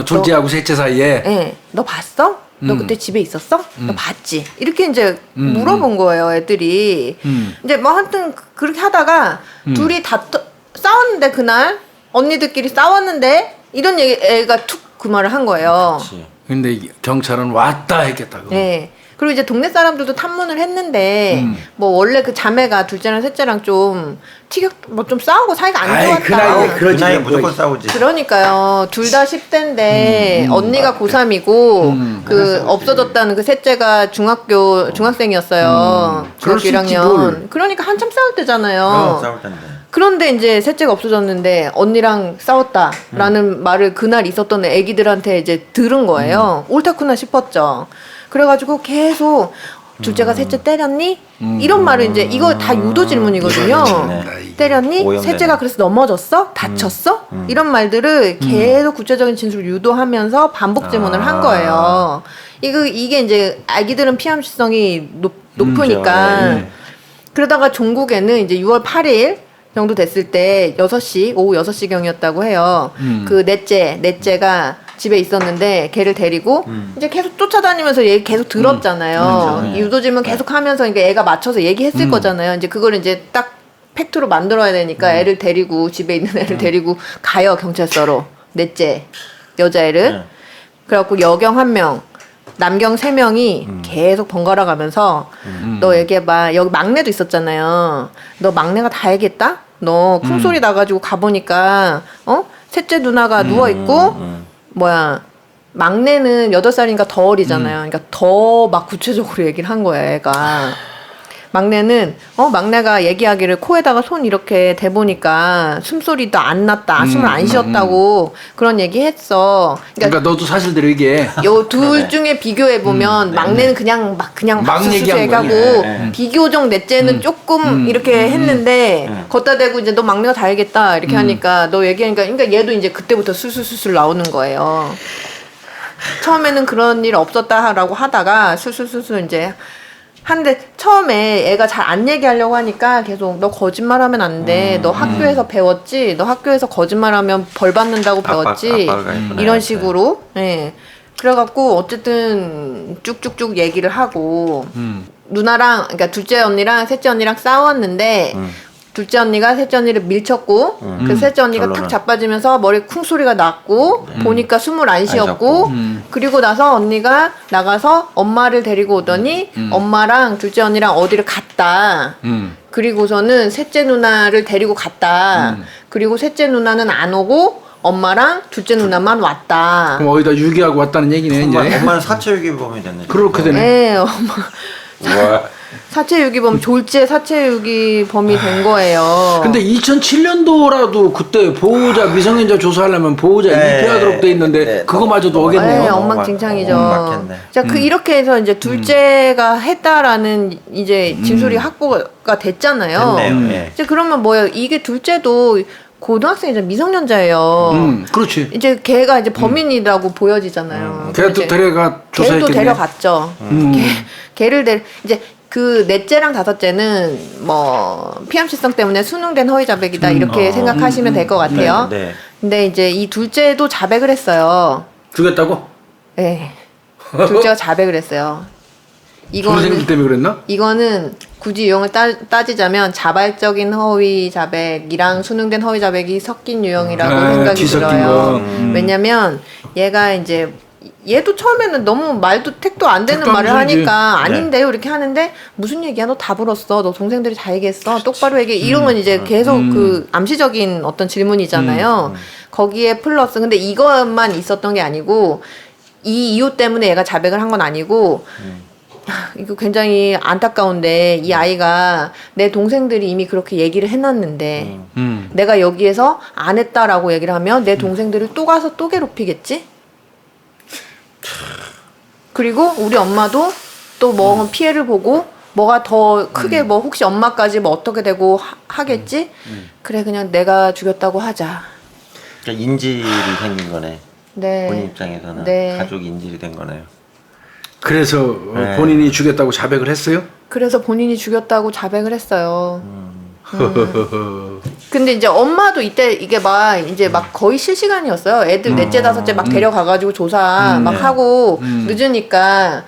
둘째하고 셋째 사이에. 예, 너 봤어? 너 그때 집에 있었어? 너 봤지? 이렇게 이제 물어본 거예요, 애들이. 이제 뭐 하여튼 그렇게 하다가 둘이 싸웠는데 그날 언니들끼리 싸웠는데 이런 애가 툭 그 말을 한 거예요. 그치. 근데 경찰은 왔다 했겠다고. 네. 그리고 이제 동네 사람들도 탐문을 했는데 뭐 원래 그 자매가 둘째랑 셋째랑 좀 뭐 좀 싸우고 사이가 안 아이, 좋았다. 그 나이에 그 그러지. 나이 무조건 싸우지. 그러니까요. 둘 다 10대인데 언니가 고3이고 그 없어졌다는 그 셋째가 중학생이었어요. 그럴 중학교 수 있지, 1학년. 뭘. 그러니까 한참 싸울 때잖아요. 싸울 텐데. 그런데 이제 셋째가 없어졌는데 언니랑 싸웠다라는 말을 그날 있었던 애기들한테 이제 들은 거예요. 옳다구나 싶었죠. 그래가지고 계속 둘째가 셋째 때렸니? 이런 말을 이제 이거 다 유도 질문이거든요. 네. 때렸니? 오염되네. 셋째가 그래서 넘어졌어? 다쳤어? 이런 말들을 계속 구체적인 진술을 유도하면서 반복 질문을 한 거예요. 이게 이제 아기들은 피암시성이 높으니까 네. 그러다가 종국에는 이제 6월 8일 정도 됐을 때 6시 오후 6시경이었다고 해요. 그 넷째가 집에 있었는데 걔를 데리고 이제 계속 쫓아다니면서 얘기 계속 들었잖아요. 그렇죠. 네. 유도질문 계속 하면서 그러니까 애가 맞춰서 얘기했을 거잖아요. 이제 그걸 이제 딱 팩트로 만들어야 되니까 애를 데리고 집에 있는 애를 데리고 가요 경찰서로 넷째 여자애를. 네. 그래갖고 여경 1명, 남경 3명이 계속 번갈아 가면서 너 얘기해봐. 여기 막내도 있었잖아요. 너 막내가 다 얘기했다? 너 쿵소리 나가지고 가보니까 셋째 누나가 누워있고 뭐야 막내는 8살이니까 더 어리잖아요. 그러니까 더 막 구체적으로 얘기를 한 거야 애가. 막내는 막내가 얘기하기를 코에다가 손 이렇게 대보니까 숨소리도 안 났다, 숨을 안 쉬었다고 그런 얘기했어. 그러니까 너도 사실대로 얘기해. 요 둘 중에 비교해 보면 막내는 그냥 막 막 얘기한 해가고 거네. 비교적 넷째는 조금 이렇게 했는데 걷다 대고 이제 너 막내가 다 알겠다 이렇게 하니까 너 얘기하니까 그러니까 얘도 이제 그때부터 술술술술 나오는 거예요. 처음에는 그런 일 없었다라고 하다가 술술술술 이제 한데 처음에 애가 잘 안 얘기하려고 하니까 계속 너 거짓말하면 안 돼. 너 학교에서 배웠지? 너 학교에서 거짓말하면 벌 받는다고 배웠지? 이런 식으로. 예. 그래갖고 어쨌든 쭉쭉쭉 얘기를 하고 누나랑 그러니까 둘째 언니랑 셋째 언니랑 싸웠는데 둘째 언니가 셋째 언니를 밀쳤고 그 셋째 언니가 결론은. 탁 자빠지면서 머리 쿵 소리가 났고 보니까 숨을 안 쉬었고 그리고 나서 언니가 나가서 엄마를 데리고 오더니 엄마랑 둘째 언니랑 어디를 갔다. 그리고서는 셋째 누나를 데리고 갔다. 그리고 셋째 누나는 안 오고 엄마랑 둘째 누나만 왔다. 그럼 어디다 유기하고 왔다는 얘기네 이제. 엄마는 사체유기범이 됐네. 그렇게 되네. 네, 엄마. 사체유기범 졸지에 사체유기범이 된 거예요. 근데 2007년도라도 그때 보호자 미성년자 조사하려면 보호자 네. 입회하도록 돼 있는데 네. 그거마저도 네, 어겠네요. 엉망진창이죠. 엉망했네. 자, 이렇게 해서 이제 둘째가 했다라는 이제 진술이 확보가 됐잖아요. 됐네요. 예. 이제 그러면 뭐예요? 이게 둘째도 고등학생이죠. 미성년자예요. 그렇지. 이제 걔가 이제 범인이라고 보여지잖아요. 걔도 이제 데려가 걔도 조사했겠네. 데려갔죠. 걔를 이제 그 넷째랑 다섯째는 뭐 피암시성 때문에 수능된 허위 자백이다 이렇게 생각하시면 될 것 같아요. 네, 네. 근데 이제 이 둘째도 자백을 했어요. 죽였다고? 네. 둘째가 자백을 했어요. 동생들 때문에 그랬나? 이거는 굳이 유형을 따지자면 자발적인 허위 자백이랑 수능된 허위 자백이 섞인 유형이라고 생각이 뒤섞인 들어요. 거. 왜냐면 얘가 이제 얘도 처음에는 너무 말도 택도 안 되는 택도 안 말을 되지. 하니까 아닌데요 이렇게 하는데 무슨 얘기야 너 다 불었어 너 동생들이 다 얘기했어 똑바로 얘기해 이런 건 이제 계속 그 암시적인 어떤 질문이잖아요. 거기에 플러스 근데 이것만 있었던 게 아니고 이 이유 때문에 얘가 자백을 한 건 아니고 이거 굉장히 안타까운데 이 아이가 내 동생들이 이미 그렇게 얘기를 해놨는데 내가 여기에서 안 했다라고 얘기를 하면 내 동생들을 또 가서 또 괴롭히겠지? 그리고 우리 엄마도 또 뭐 피해를 보고 뭐가 더 크게 뭐 혹시 엄마까지 뭐 어떻게 되고 하겠지? 그래 그냥 내가 죽였다고 하자. 그러니까 인질이 생긴 거네. 네. 본인 입장에서는 네. 가족이 인질이 된 거네요. 그래서 네. 본인이 죽였다고 자백을 했어요? 그래서 본인이 죽였다고 자백을 했어요. 근데 이제 엄마도 이때 이게 막 이제 막 거의 실시간이었어요. 애들 넷째 다섯째 막 데려가가지고 조사 막 네. 하고 늦으니까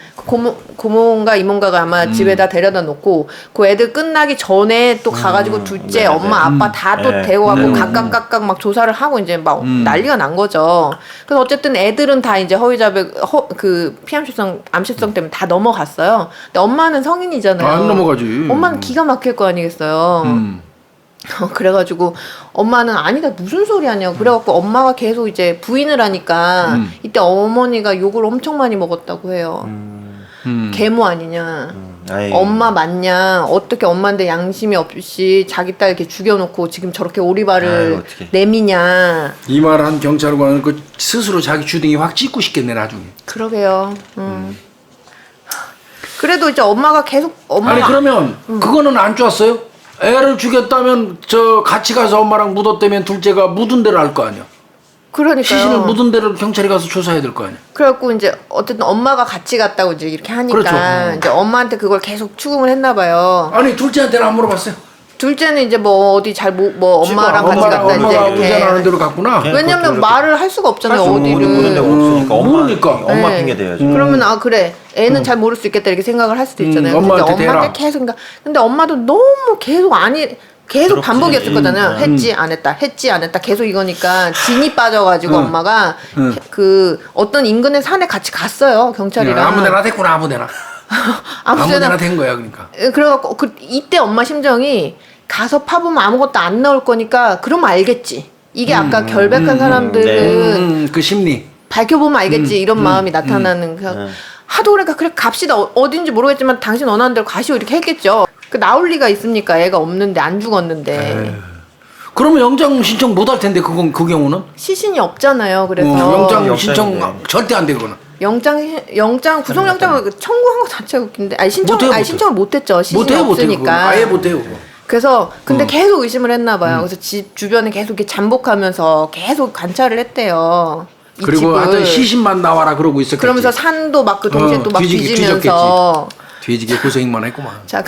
고모인가 이모인가가 아마 집에다 데려다 놓고 그 애들 끝나기 전에 또 가가지고 둘째 네, 엄마 아빠 다 또 네. 데려가고 각각 막 조사를 하고 이제 막 난리가 난 거죠. 그래서 어쨌든 애들은 다 이제 허위자백 그 피암시성 암시성 때문에 다 넘어갔어요. 근데 엄마는 성인이잖아요. 안 넘어가지. 엄마는 기가 막힐 거 아니겠어요. 그래가지고 엄마는 아니다 무슨 소리 하냐고 그래갖고 엄마가 계속 이제 부인을 하니까 이때 어머니가 욕을 엄청 많이 먹었다고 해요. 계모 아니냐 아이고. 엄마 맞냐 어떻게 엄마인데 양심이 없이 자기 딸 이렇게 죽여놓고 지금 저렇게 아이고, 오리발을 어떡해. 이 내미냐 말한 경찰관은 그 스스로 자기 주둥이 확 찢고 싶겠네 나중에. 그러게요. 그래도 이제 엄마가 계속 아니 그러면 그거는 안 좋았어요? 애를 죽였다면 저 같이 가서 엄마랑 묻었다면 둘째가 묻은 데를 알 거 아니야. 그러니까요. 시신을 묻은 데를 경찰이 가서 조사해야 될 거 아니야. 그래갖고 이제 어쨌든 엄마가 같이 갔다고 이제 이렇게 하니까 그렇죠. 이제 엄마한테 그걸 계속 추궁을 했나 봐요. 아니 둘째한테는 안 물어봤어요. 둘째는 이제 뭐 어디 잘 뭐 엄마랑 같이 갔다 이제 엄마가 이렇게. 운전하는 대로 갔구나. 네. 왜냐면 그것도 말을 할 수가 없잖아요. 묻는 어디를. 데가 없으니까 모르니까. 엄마 네. 핑계 대야죠. 그러면 아 그래 애는 잘 모를 수 있겠다 이렇게 생각을 할 수도 있잖아요. 근데 엄마한테 엄마한테 대라. 계속 그러니까 근데 엄마도 너무 계속 계속 그렇지. 반복이었을 거잖아요. 했지 안 했다 했지 안 했다 계속 이거니까 진이 빠져가지고 엄마가 그 어떤 인근의 산에 같이 갔어요 경찰이랑. 아무데나 됐구나 아무데나. 아무데나 된 거야 그러니까. 그래갖고 이때 엄마 심정이 가서 파보면 아무것도 안 나올 거니까 그러면 알겠지. 이게 아까 결백한 사람들은 그 심리. 밝혀보면 알겠지 이런 마음이 나타나는 그래서 하도 그러니까 그래 갑시다 어딘지 모르겠지만 당신 원하는 대로 가시오 이렇게 했겠죠. 그 나올 리가 있습니까? 애가 없는데 안 죽었는데 그러면 영장 신청 못 할 텐데 그 경우는 시신이 없잖아요. 그래서 영장 신청 없다는데. 절대 안 되거든. 영장 구속영장을 청구한 거 자체가 웃긴데 못해요. 신청을 못했죠. 시신이 못해요 없으니까. 아예 못해요. 그거. 그래서 근데 계속 의심을 했나 봐요. 그래서 집 주변에 계속 이렇게 잠복하면서 계속 관찰을 했대요. 이 그리고 집을. 하여튼 시신만 나와라 그러고 있었겠지. 그러면서 산도 막 그 동시에 또 막 뒤지면서 뒤지게 고생만 했구만. 자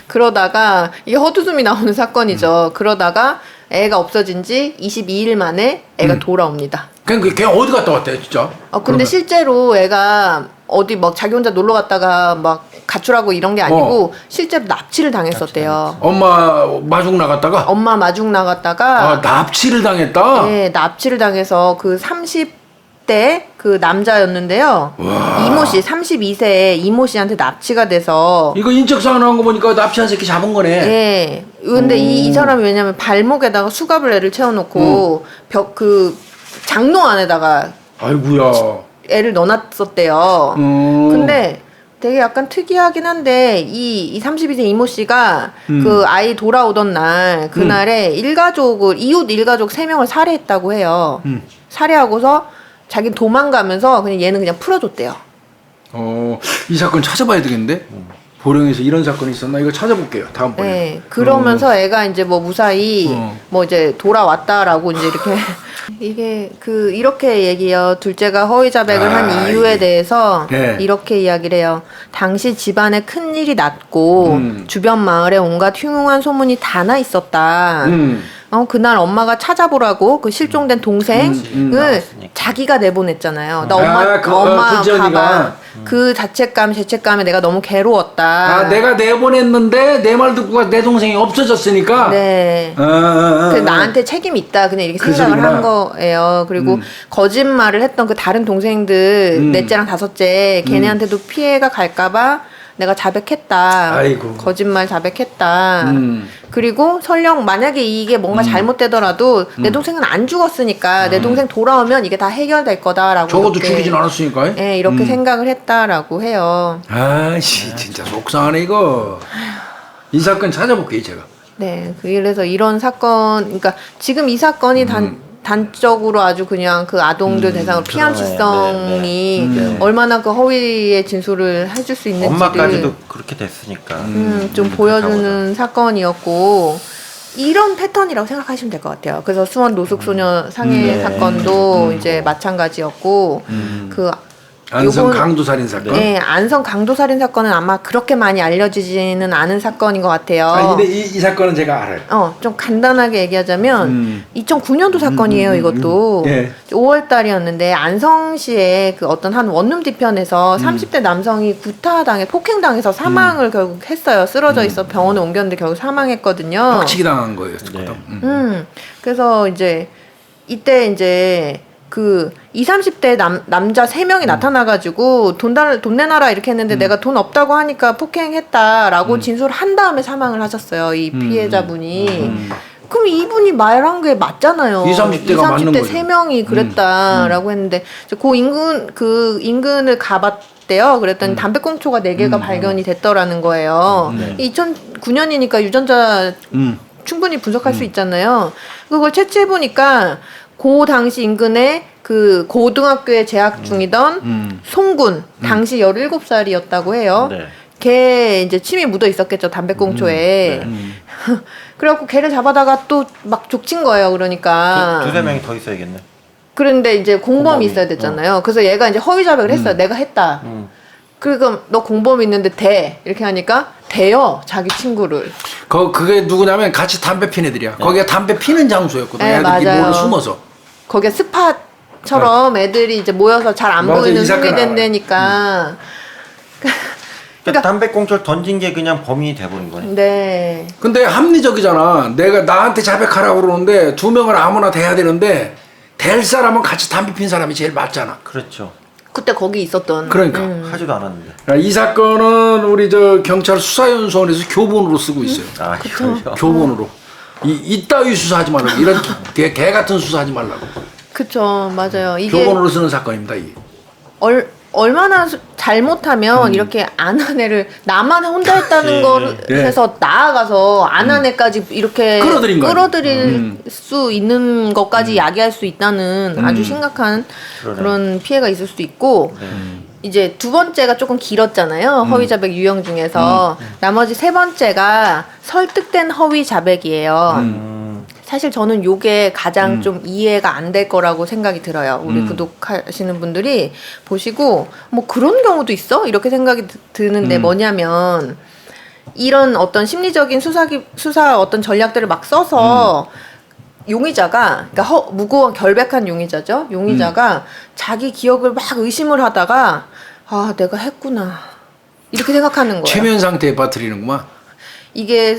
그러다가 이게 헛웃음이 나오는 사건이죠. 그러다가 애가 없어진 지 22일 만에 애가 돌아옵니다. 그냥 어디 갔다 왔대 진짜. 근데 그러면. 실제로 애가 어디 막 자기 혼자 놀러 갔다가 막 가출하고 이런 게 아니고 실제로 납치를 당했었대요. 엄마 마중 나갔다가 엄마 마중 나갔다가 납치를 당했다. 네, 납치를 당해서 그 30대 그 남자였는데요. 이모 씨 32세에 이모 씨한테 납치가 돼서 이거 인적사항 나온 거 보니까 납치한 새끼 잡은 거네. 예. 근데 이 사람이 왜냐면 발목에다가 수갑을 애를 채워놓고 그 장롱 안에다가 아이고야. 애를 넣어놨었대요. 근데 되게 약간 특이하긴 한데 이 32세 이모 씨가 그 아이 돌아오던 날 그날에 이웃 일가족 3명을 살해했다고 해요. 살해하고서 자기 도망가면서 그냥 얘는 그냥 풀어줬대요. 이 사건 찾아봐야 되겠는데? 보령에서 이런 사건이 있었나? 이거 찾아볼게요. 다음번에. 네. 그러면서 애가 이제 뭐 무사히 뭐 이제 돌아왔다라고 이제 이렇게 이게 이렇게 얘기해요. 둘째가 허위 자백을 한 이유에 대해서 네. 이렇게 이야기를 해요. 당시 집안에 큰 일이 났고 주변 마을에 온갖 흉흉한 소문이 다 나 있었다. 그날 엄마가 찾아보라고 그 실종된 동생을 자기가 내보냈잖아요. 나 엄마 근지연이가. 봐봐. 그 자책감, 죄책감에 내가 너무 괴로웠다. 내가 내보냈는데 내 말 듣고 내 동생이 없어졌으니까. 네. 그 나한테 책임이 있다. 그냥 이렇게 그 생각을 소리구나. 한 거예요. 그리고 거짓말을 했던 그 다른 동생들 넷째랑 다섯째 걔네한테도 피해가 갈까봐 내가 자백했다. 아이고. 거짓말 자백했다. 그리고 설령 만약에 이게 뭔가 잘못되더라도 내 동생은 안 죽었으니까 내 동생 돌아오면 이게 다 해결될 거다라고. 적어도 이렇게, 죽이진 않았으니까. 네, 이렇게 생각을 했다라고 해요. 아씨 진짜 속상하네 이거. 이 사건 찾아볼게요 제가. 네, 그래서 이런 사건, 그러니까 지금 이 사건이 단적으로 아주 그냥 그 아동들 대상으로 피암치성이 얼마나 그 허위의 진술을 해줄 수 있는지를 엄마까지도 그렇게 됐으니까 좀 보여주는 사건이었고 이런 패턴이라고 생각하시면 될 것 같아요. 그래서 수원 노숙소녀 상해 사건도 이제 마찬가지였고 그 안성 강도살인 사건. 네, 안성 강도살인 사건은 아마 그렇게 많이 알려지지는 않은 사건인 것 같아요. 근데 이 사건은 제가 알아요. 좀 간단하게 얘기하자면 2009년도 사건이에요. 이것도 예. 5월 달이었는데 안성시에 그 어떤 한 원룸 뒤편에서 30대 남성이 구타당해 폭행당해서 사망을 결국 했어요. 쓰러져 있어 병원에 옮겼는데 결국 사망했거든요. 빡치기 당한 거예요. 그래서 이제 이때 이제 그 20, 30대 남자 3명이 나타나가지고 돈 내놔라 이렇게 했는데 내가 돈 없다고 하니까 폭행했다라고 진술을 한 다음에 사망을 하셨어요. 이 피해자분이. 그럼 이분이 말한 게 맞잖아요. 20, 30대가 맞는 거죠. 3명이 그랬다라고 했는데 그 인근을 가봤대요. 그랬더니 담배꽁초가 4개가 발견이 됐더라는 거예요. 2009년이니까 유전자 충분히 분석할 수 있잖아요. 그걸 채취해보니까 그 당시 인근에 그 고등학교에 재학 중이던 송군 당시 17살이었다고 해요. 네. 걔 이제 침이 묻어 있었겠죠, 담배꽁초에. 그래갖고 걔를 잡아다가 또 막 족친 거예요. 그러니까 두세 명이 더 있어야겠네. 그런데 이제 공범이 공범이. 있어야 됐잖아요. 그래서 얘가 이제 허위 자백을 했어요. 내가 했다. 그럼 너 공범이 있는데 대 이렇게 하니까 대요, 자기 친구를. 그게 누구냐면 같이 담배 피는 애들이야. 거기가 담배 피는 장소였거든. 네, 애들끼리 맞아요. 모여 숨어서. 거기에 스팟처럼 애들이 이제 모여서 잘 안 맞아, 보이는 이 사건 숨이 된 알아요. 데니까. 그러니까 담배꽁초를 던진 게 그냥 범인이 돼버린 거네. 네. 근데 합리적이잖아. 내가 나한테 자백하라고 그러는데 두 명을 아무나 대야 되는데 될 사람은 같이 담배 핀 사람이 제일 맞잖아. 그렇죠. 그때 거기 있었던. 그러니까. 하지도 않았는데. 이 사건은 우리 저 경찰 수사연수원에서 교본으로 쓰고 있어요. 아, 이거요? 교본으로. 이따위 수사하지 말라고. 이런 개 같은 수사하지 말라고. 그쵸, 맞아요. 이게 교본으로 쓰는 사건입니다. 이게. 얼마나 잘못하면 이렇게 안 한 애를 나만 혼자 했다는 예, 것에서 나아가서 안 한 애까지 이렇게 끌어들인 거야. 끌어들일 수 있는 것까지 야기할 수 있다는 아주 심각한 그러네. 그런 피해가 있을 수도 있고 이제 두 번째가 조금 길었잖아요. 허위 자백 유형 중에서 나머지 세 번째가 설득된 허위 자백이에요. 사실 저는 요게 가장 좀 이해가 안 될 거라고 생각이 들어요. 우리 구독하시는 분들이 보시고 뭐 그런 경우도 있어? 이렇게 생각이 드는데 뭐냐면 이런 어떤 심리적인 수사 어떤 전략들을 막 써서 용의자가 그러니까 무고한 결백한 용의자죠. 용의자가 자기 기억을 막 의심을 하다가 아 내가 했구나 이렇게 생각하는 거예요. 최면 상태에 빠뜨리는구만. 이게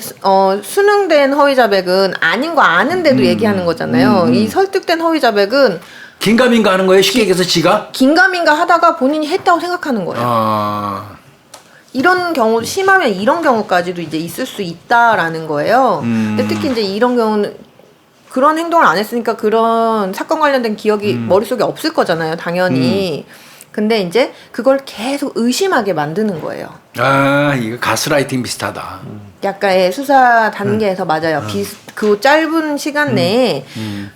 수능된 허위 자백은 아닌 거 아는데도 얘기하는 거잖아요. 이 설득된 허위 자백은 긴가민가 하는 거예요. 쉽게 얘기해서 지가. 긴가민가 하다가 본인이 했다고 생각하는 거예요. 아. 이런 경우 심하면 이런 경우까지도 이제 있을 수 있다라는 거예요. 근데 특히 이제 이런 경우는 그런 행동을 안 했으니까 그런 사건 관련된 기억이 머릿속에 없을 거잖아요, 당연히. 근데 이제 그걸 계속 의심하게 만드는 거예요. 아, 이거 가스라이팅 비슷하다. 약간의 수사 단계에서 맞아요. 그 짧은 시간 내에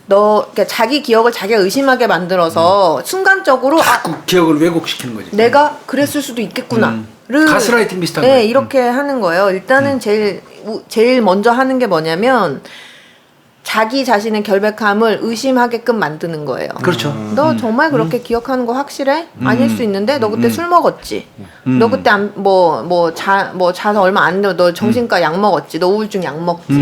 그러니까 자기 기억을 자기가 의심하게 만들어서 순간적으로 자꾸 기억을 왜곡시키는 거지. 내가 그랬을 수도 있겠구나를 가스라이팅 비슷한 네, 거예요. 이렇게 하는 거예요. 일단은 제일 먼저 하는 게 뭐냐면 자기 자신의 결백함을 의심하게끔 만드는 거예요. 그렇죠. 너 정말 그렇게 기억하는 거 확실해? 아닐 수 있는데 너 그때 술 먹었지. 너 그때 자서 얼마 안 돼. 너 정신과 약 먹었지. 너 우울증 약 먹지.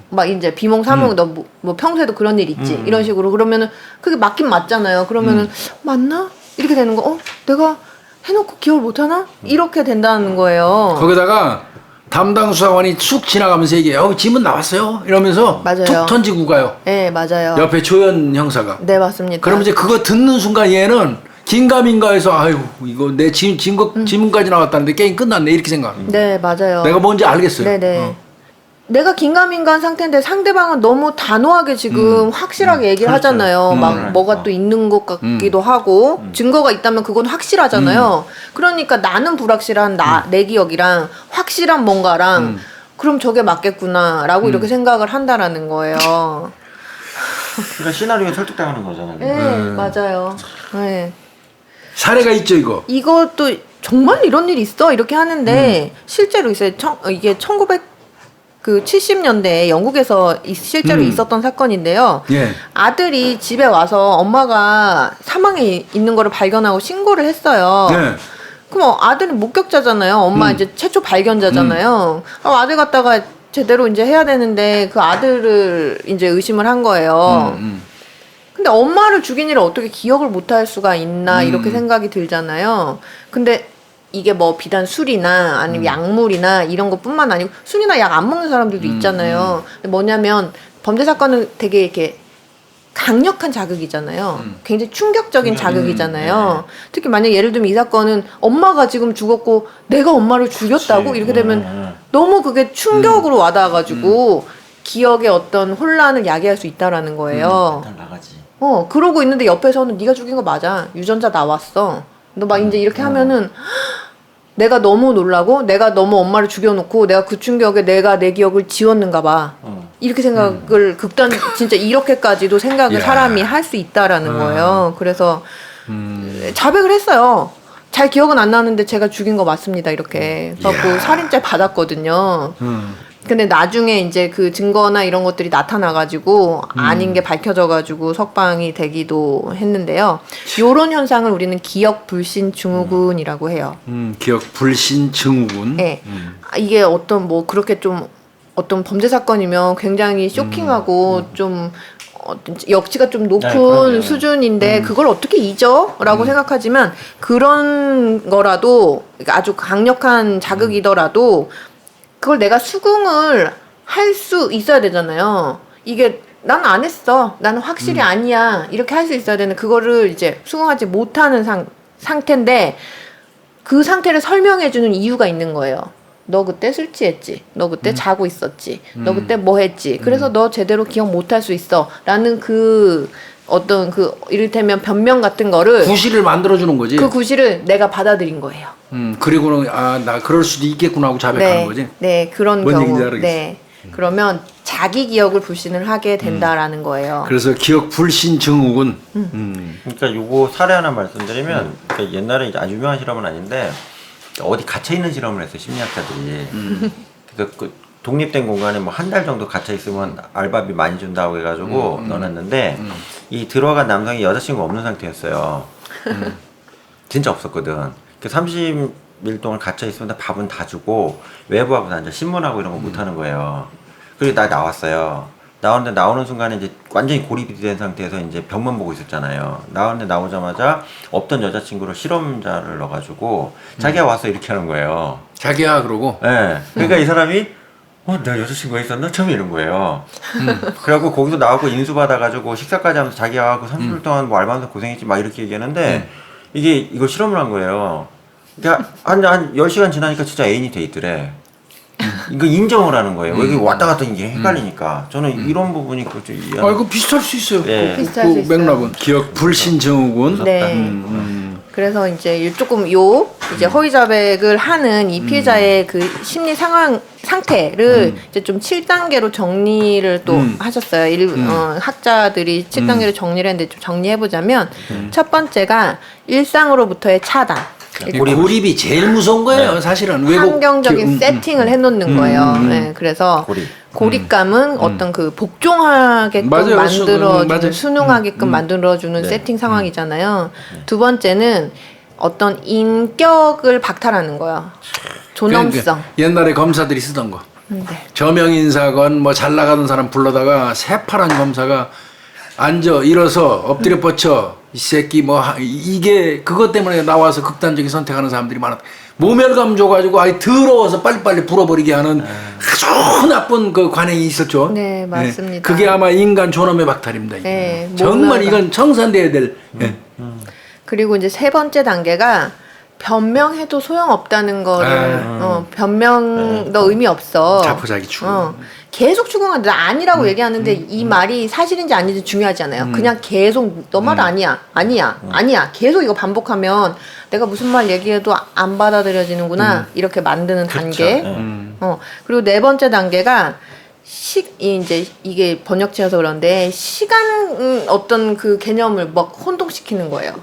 막 이제 비몽사몽 너 뭐 평소에도 그런 일 있지. 이런 식으로 그러면은 그게 맞긴 맞잖아요. 그러면은 맞나? 이렇게 되는 거. 내가 해놓고 기억을 못 하나? 이렇게 된다는 거예요. 거기다가 담당 수사관이 쑥 지나가면서 얘기해요. 지문 나왔어요. 이러면서 맞아요. 툭 던지고 가요. 네, 맞아요. 옆에 조연 형사가. 네, 맞습니다. 그럼 이제 그거 듣는 순간 얘는 긴가민가해서 아유 이거 내 지문까지 나왔다는데 게임 끝났네 이렇게 생각합니다. 네, 맞아요. 내가 뭔지 알겠어요. 네네. 내가 긴가민가한 상태인데 상대방은 너무 단호하게 지금 확실하게 얘기를 그렇죠. 하잖아요. 막 뭐가 또 있는 것 같기도 하고 증거가 있다면 그건 확실하잖아요. 그러니까 나는 불확실한 내 기억이랑 확실한 뭔가랑 그럼 저게 맞겠구나라고 이렇게 생각을 한다라는 거예요. 그러니까 시나리오에 설득당하는 거잖아요. 네, 맞아요. 네. 사례가 있죠 이거. 이것도 정말 이런 일이 있어 이렇게 하는데 실제로 있어요. 이게 70년대에 영국에서 실제로 있었던 사건인데요. 예. 아들이 집에 와서 엄마가 사망해 있는 거를 발견하고 신고를 했어요. 네. 그럼 아들은 목격자잖아요. 엄마 이제 최초 발견자잖아요. 아들 갖다가 제대로 이제 해야 되는데 그 아들을 이제 의심을 한 거예요. 근데 엄마를 죽인 일을 어떻게 기억을 못할 수가 있나 이렇게 생각이 들잖아요. 근데 이게 뭐 비단 술이나 아니면 약물이나 이런 것뿐만 아니고 술이나 약 안 먹는 사람들도 있잖아요. 근데 뭐냐면 범죄 사건은 되게 이렇게 강력한 자극이잖아요. 굉장히 충격적인 자극이잖아요. 특히 만약 예를 들면 이 사건은 엄마가 지금 죽었고 내가 엄마를 죽였다고 그치. 이렇게 되면 너무 그게 충격으로 와닿아가지고 기억의 어떤 혼란을 야기할 수 있다라는 거예요. 일단 나가지. 그러고 있는데 옆에서는 네가 죽인 거 맞아. 유전자 나왔어. 너 막 이제 이렇게 하면은 내가 너무 놀라고 내가 너무 엄마를 죽여놓고 내가 그 충격에 내가 내 기억을 지웠는가 봐. 이렇게 생각을 진짜 이렇게까지도 생각을 야. 사람이 할 수 있다라는 거예요. 그래서 자백을 했어요. 잘 기억은 안 나는데 제가 죽인 거 맞습니다. 이렇게. 그래갖고 야. 살인죄 받았거든요. 근데 나중에 이제 그 증거나 이런 것들이 나타나가지고 아닌 게 밝혀져가지고 석방이 되기도 했는데요. 요런 현상을 우리는 기억 불신 증후군이라고 해요. 기억 불신 증후군. 네. 이게 어떤 뭐 그렇게 좀 어떤 범죄 사건이면 굉장히 쇼킹하고 좀 역치가 좀 높은 네, 그럼요. 수준인데 그걸 어떻게 잊어? 라고 생각하지만 그런 거라도 아주 강력한 자극이더라도 그걸 내가 수긍을 할 수 있어야 되잖아요. 이게 난 안 했어. 나는 확실히 아니야. 이렇게 할 수 있어야 되는 그거를 이제 수긍하지 못하는 상태인데 그 상태를 설명해주는 이유가 있는 거예요. 너 그때 술 취했지. 너 그때 자고 있었지. 너 그때 뭐 했지. 그래서 너 제대로 기억 못할 수 있어. 라는 그 어떤 그 이를테면 변명 같은 거를 구실을 만들어주는 거지. 그 구실을 내가 받아들인 거예요. 그리고는 나 그럴 수도 있겠구나 하고 자백하는 거지. 네, 그런 뭔 경우. 얘기인지 알겠어. 네. 그러면 자기 기억을 불신을 하게 된다라는 거예요. 그래서 기억 불신 증후군. 그러니까 요거 사례 하나 말씀드리면 그러니까 옛날에 이제 아주 유명한 실험은 아닌데 어디 갇혀 있는 실험을 했어요 심리학자들이. 그래서 그 독립된 공간에 뭐 한 달 정도 갇혀 있으면 알바비 많이 준다고 해가지고 넣어놨는데 이 들어간 남성이 여자친구 없는 상태였어요. 진짜 없었거든. 그 30일 동안 갇혀 있으면 밥은 다 주고 외부하고 다 이제 신문하고 이런 거 못 하는 거예요. 그리고 나 나왔어요. 나오는데 나오는 순간에 이제 완전히 고립이 된 상태에서 이제 벽만 보고 있었잖아요. 나오는데 나오자마자 없던 여자친구를 실험자를 넣어가지고 자기가 와서 이렇게 하는 거예요. 자기야 그러고. 예. 네. 그러니까 이 사람이 내가 여자친구가 있었나? 처음에 이런 거예요. 그래갖고 거기서 나오고 인수받아가지고 식사까지 하면서 자기가 그 30일 동안 뭐 알바하면서 고생했지 막 이렇게 얘기하는데 이거 실험을 한 거예요. 그러니까 한 10시간 지나니까 진짜 애인이 돼 있더래. 이거 인정을 하는 거예요. 여기 왔다 갔다 이게 헷갈리니까. 저는 이런 부분이 좀 이거 비슷할 수 있어요. 네. 비슷할 수 있어요. 맥락은 기억 불신 증후군. 네. 그래서 이제 조금 이제 허위 자백을 하는 이 피해자의 그 심리 상태를 이제 좀 7단계로 정리를 또 하셨어요. 학자들이 7단계로 정리를 했는데 좀 정리해 보자면 첫 번째가 일상으로부터의 차단. 이 고립이 제일 무서운 거예요. 사실은 환경적인 세팅을 해놓는 거예요. 네, 그래서 고립감은 어떤 그 복종하게끔 맞아요. 만들어주는 순응하게끔 만들어주는 네. 세팅 상황이잖아요. 두 번째는 어떤 인격을 박탈하는 거예요. 존엄성. 그러니까 옛날에 검사들이 쓰던 거. 네. 저명 인사건 뭐 잘 나가던 사람 불러다가 새파란 검사가 앉아 일어서 엎드려 뻗쳐 이 새끼 이게 그것 때문에 나와서 극단적인 선택하는 사람들이 많았다. 모멸감 줘가지고 더러워서 빨리빨리 불어버리게 하는 아주 나쁜 그 관행이 있었죠. 네, 맞습니다. 그게 아마 인간 존엄의 박탈입니다. 이게. 네, 정말 모멸감. 이건 청산돼야 될. 예. 그리고 이제 세 번째 단계가 변명해도 소용없다는 거를 변명 너 의미 없어. 자포자기 추구. 계속 추궁한다. 나 아니라고 얘기하는데 이 말이 사실인지 아닌지 중요하지 않아요. 그냥 계속 너 말 아니야. 아니야. 계속 이거 반복하면 내가 무슨 말 얘기해도 안 받아들여지는구나. 이렇게 만드는 단계. 그리고 네 번째 단계가 이제 이게 번역체여서 그런데 시간 어떤 그 개념을 막 혼동시키는 거예요.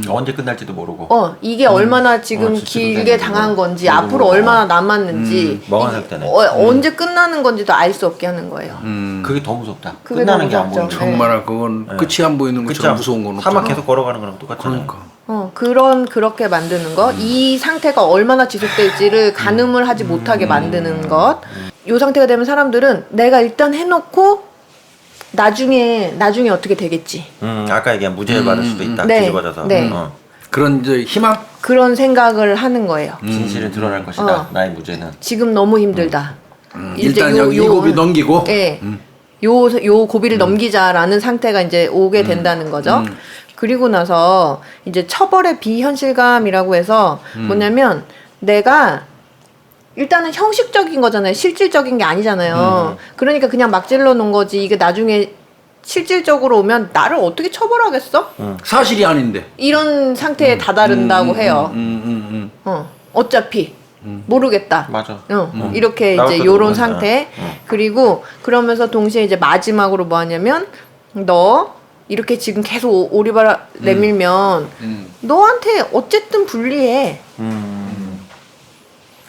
언제 끝날지도 모르고. 이게 얼마나 지금 진짜 길게 끝나는지 당한 건지, 모르고. 앞으로 얼마나 남았는지, 멍한 상태네. 언제 끝나는 건지도 알 수 없게 하는 거예요. 그게 더 무섭다. 그게 끝나는 더 게 안 무섭죠. 보이는 거. 정말 그건 끝이 안 보이는 것처럼 무서운 건 사막 없잖아. 계속 걸어가는 거랑 똑같잖아요. 그러니까. 그렇게 만드는 것, 이 상태가 얼마나 지속될지를 가늠을 하지 못하게 만드는 것, 이 상태가 되면 사람들은 내가 일단 해놓고 나중에 어떻게 되겠지. 아까 얘기한 무죄를 받을 수도 있다. 네. 뒤집어져서. 네. 그런 이제 희망. 그런 생각을 하는 거예요. 진실은 드러날 것이다. 나의 무죄는. 지금 너무 힘들다. 일단 이 고비 넘기고. 네. 요 고비를 넘기자라는 상태가 이제 오게 된다는 거죠. 그리고 나서 이제 처벌의 비현실감이라고 해서 뭐냐면 내가 일단은 형식적인 거잖아요. 실질적인 게 아니잖아요. 그러니까 그냥 막 찔러 놓은 거지. 이게 나중에 실질적으로 오면 나를 어떻게 처벌하겠어? 사실이 아닌데. 이런 상태에 다다른다고 해요. 어차피 모르겠다. 맞아. 이렇게 나올 이제 때도 요런 모른다. 상태. 그리고 그러면서 동시에 이제 마지막으로 뭐 하냐면 너 이렇게 지금 계속 오리발 내밀면 너한테 어쨌든 불리해.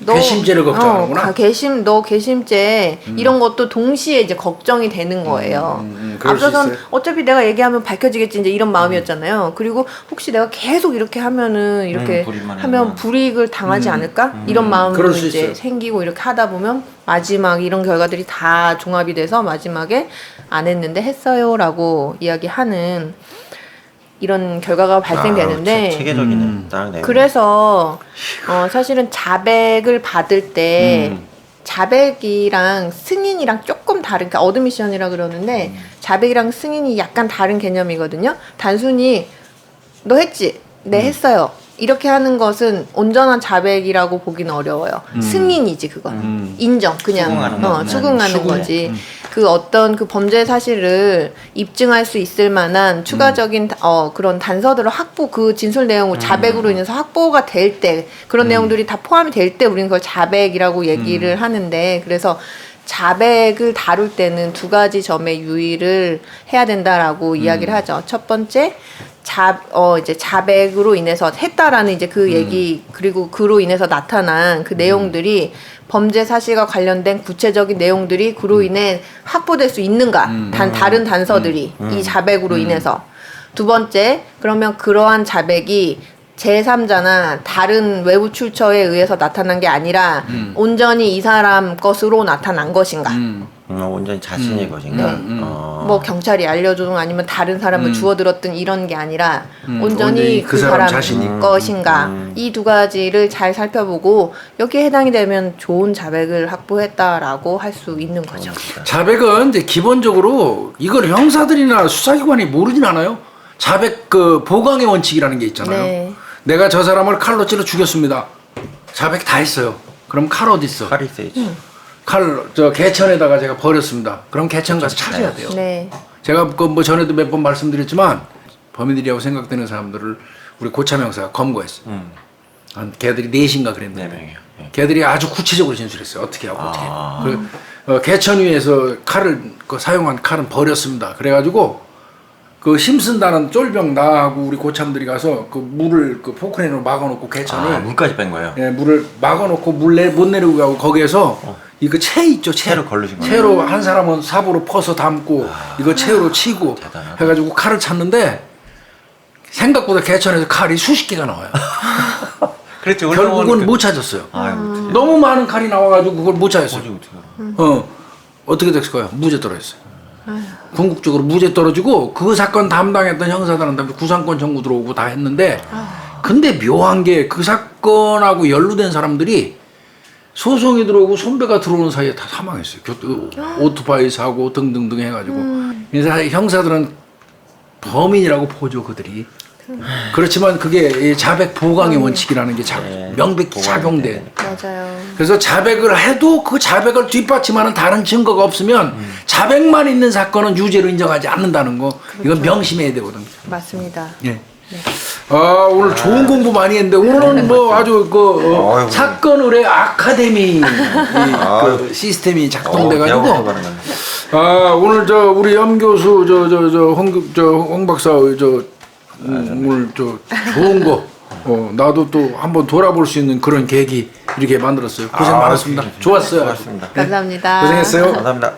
너, 괘씸죄를 걱정하는구나. 너 괘씸죄 이런 것도 동시에 이제 걱정이 되는 거예요. 그럴 수 앞서선 있어요. 어차피 내가 얘기하면 밝혀지겠지 이제 이런 마음이었잖아요. 그리고 혹시 내가 계속 이렇게 하면은 이렇게 불이익만 하면 하면. 불이익을 당하지 않을까 이런 마음으로 그럴 수 이제 있어요. 생기고 이렇게 하다 보면 마지막 이런 결과들이 다 종합이 돼서 마지막에 안 했는데 했어요라고 이야기하는 이런 결과가 발생되는데 체계적이네. 다른 내용. 그래서 사실은 자백을 받을 때 자백이랑 승인이랑 조금 다른 그러니까 어드미션이라 그러는데 자백이랑 승인이 약간 다른 개념이거든요. 단순히 너 했지? 네 했어요. 이렇게 하는 것은 온전한 자백이라고 보기는 어려워요. 승인이지 그건. 인정 그냥 수긍하는 거구나. 수긍하는 수긍해. 거지. 그 어떤 그 범죄 사실을 입증할 수 있을 만한 추가적인 그런 단서들을 확보 그 진술 내용을 자백으로 인해서 확보가 될 때 그런 내용들이 다 포함이 될 때 우리는 그걸 자백이라고 얘기를 하는데 그래서 자백을 다룰 때는 두 가지 점의 유의를 해야 된다라고 이야기를 하죠. 첫 번째 이제 자백으로 인해서 했다라는 이제 그 얘기 그리고 그로 인해서 나타난 그 내용들이 범죄 사실과 관련된 구체적인 내용들이 그로 인해 확보될 수 있는가 다른 단서들이 이 자백으로 인해서 두 번째 그러면 그러한 자백이 제3자나 다른 외부 출처에 의해서 나타난 게 아니라 온전히 이 사람 것으로 나타난 것인가 온전히 자신의 것인가. 뭐 경찰이 알려주든 아니면 다른 사람을 주워들었든 이런 게 아니라 온전히 온전히 그 그 사람 사람 자신이. 것인가 이 두 가지를 잘 살펴보고 여기에 해당이 되면 좋은 자백을 확보했다라고 할 수 있는 거죠. 자백은 이제 기본적으로 이걸 형사들이나 수사기관이 모르진 않아요. 자백 그 보강의 원칙이라는 게 있잖아요. 네. 내가 저 사람을 칼로 찔러 죽였습니다. 자백 다 했어요. 그럼 칼 어디 있어? 칼이 있어야지. 칼 저 개천에다가 제가 버렸습니다. 그럼 개천 가서 찾아야 돼요. 네. 제가 그 뭐 전에도 몇 번 말씀드렸지만 범인들이라고 생각되는 사람들을 우리 고참 형사가 검거했어요. 한 걔들이 넷인가 그랬는데 4명이요. 예. 걔들이 아주 구체적으로 진술했어요. 어떻게 하고 어떻게. 그 개천 위에서 칼을 그 사용한 칼은 버렸습니다. 그래가지고 그 힘쓴다는 쫄병 나하고 우리 고참들이 가서 그 물을 그 포크레인으로 막아놓고 개천을 물까지 뺀 거예요. 예, 물을 막아놓고 못 내리고 가고 거기에서 이거 채 있죠 채. 채로 걸르신 거예요? 채로 한 사람은 삽으로 퍼서 담고 이거 채로 치고 대단하다. 해가지고 칼을 찾는데 생각보다 개천에서 칼이 수십 개가 나와요. 그렇죠. 결국은 못 찾았어요. 아유, 너무 많은 칼이 나와가지고 그걸 못 찾았어요. 어떻게. 어떻게 됐을까요? 무죄 떨어졌어요. 궁극적으로 무죄 떨어지고 그 사건 담당했던 형사들한테 구상권 청구 들어오고 다 했는데 근데 묘한 게 그 사건하고 연루된 사람들이 소송이 들어오고 손배가 들어오는 사이에 다 사망했어요. 오토바이 사고 등등등 해가지고 그래서 형사들은 범인이라고 보죠 그들이. 그렇지만 그게 이 자백 보강의 원칙이라는 게 명백히 보강이 작용돼. 맞아요. 그래서 자백을 해도 그 자백을 뒷받침하는 다른 증거가 없으면 자백만 있는 사건은 유죄로 인정하지 않는다는 거 이건 명심해야 되거든요. 맞습니다. 예. 아 오늘 좋은 공부 많이 했는데 오늘은 뭐 아주 그 사건 의뢰 아카데미 그 시스템이 작동돼가지고 아 오늘 저 우리 염 교수 홍 박사 오늘 저 좋은 거 나도 또 한번 돌아볼 수 있는 그런 계기 이렇게 만들었어요. 고생 많았습니다. 좋았어요. 고맙습니다. 감사합니다. 고생했어요. 감사합니다.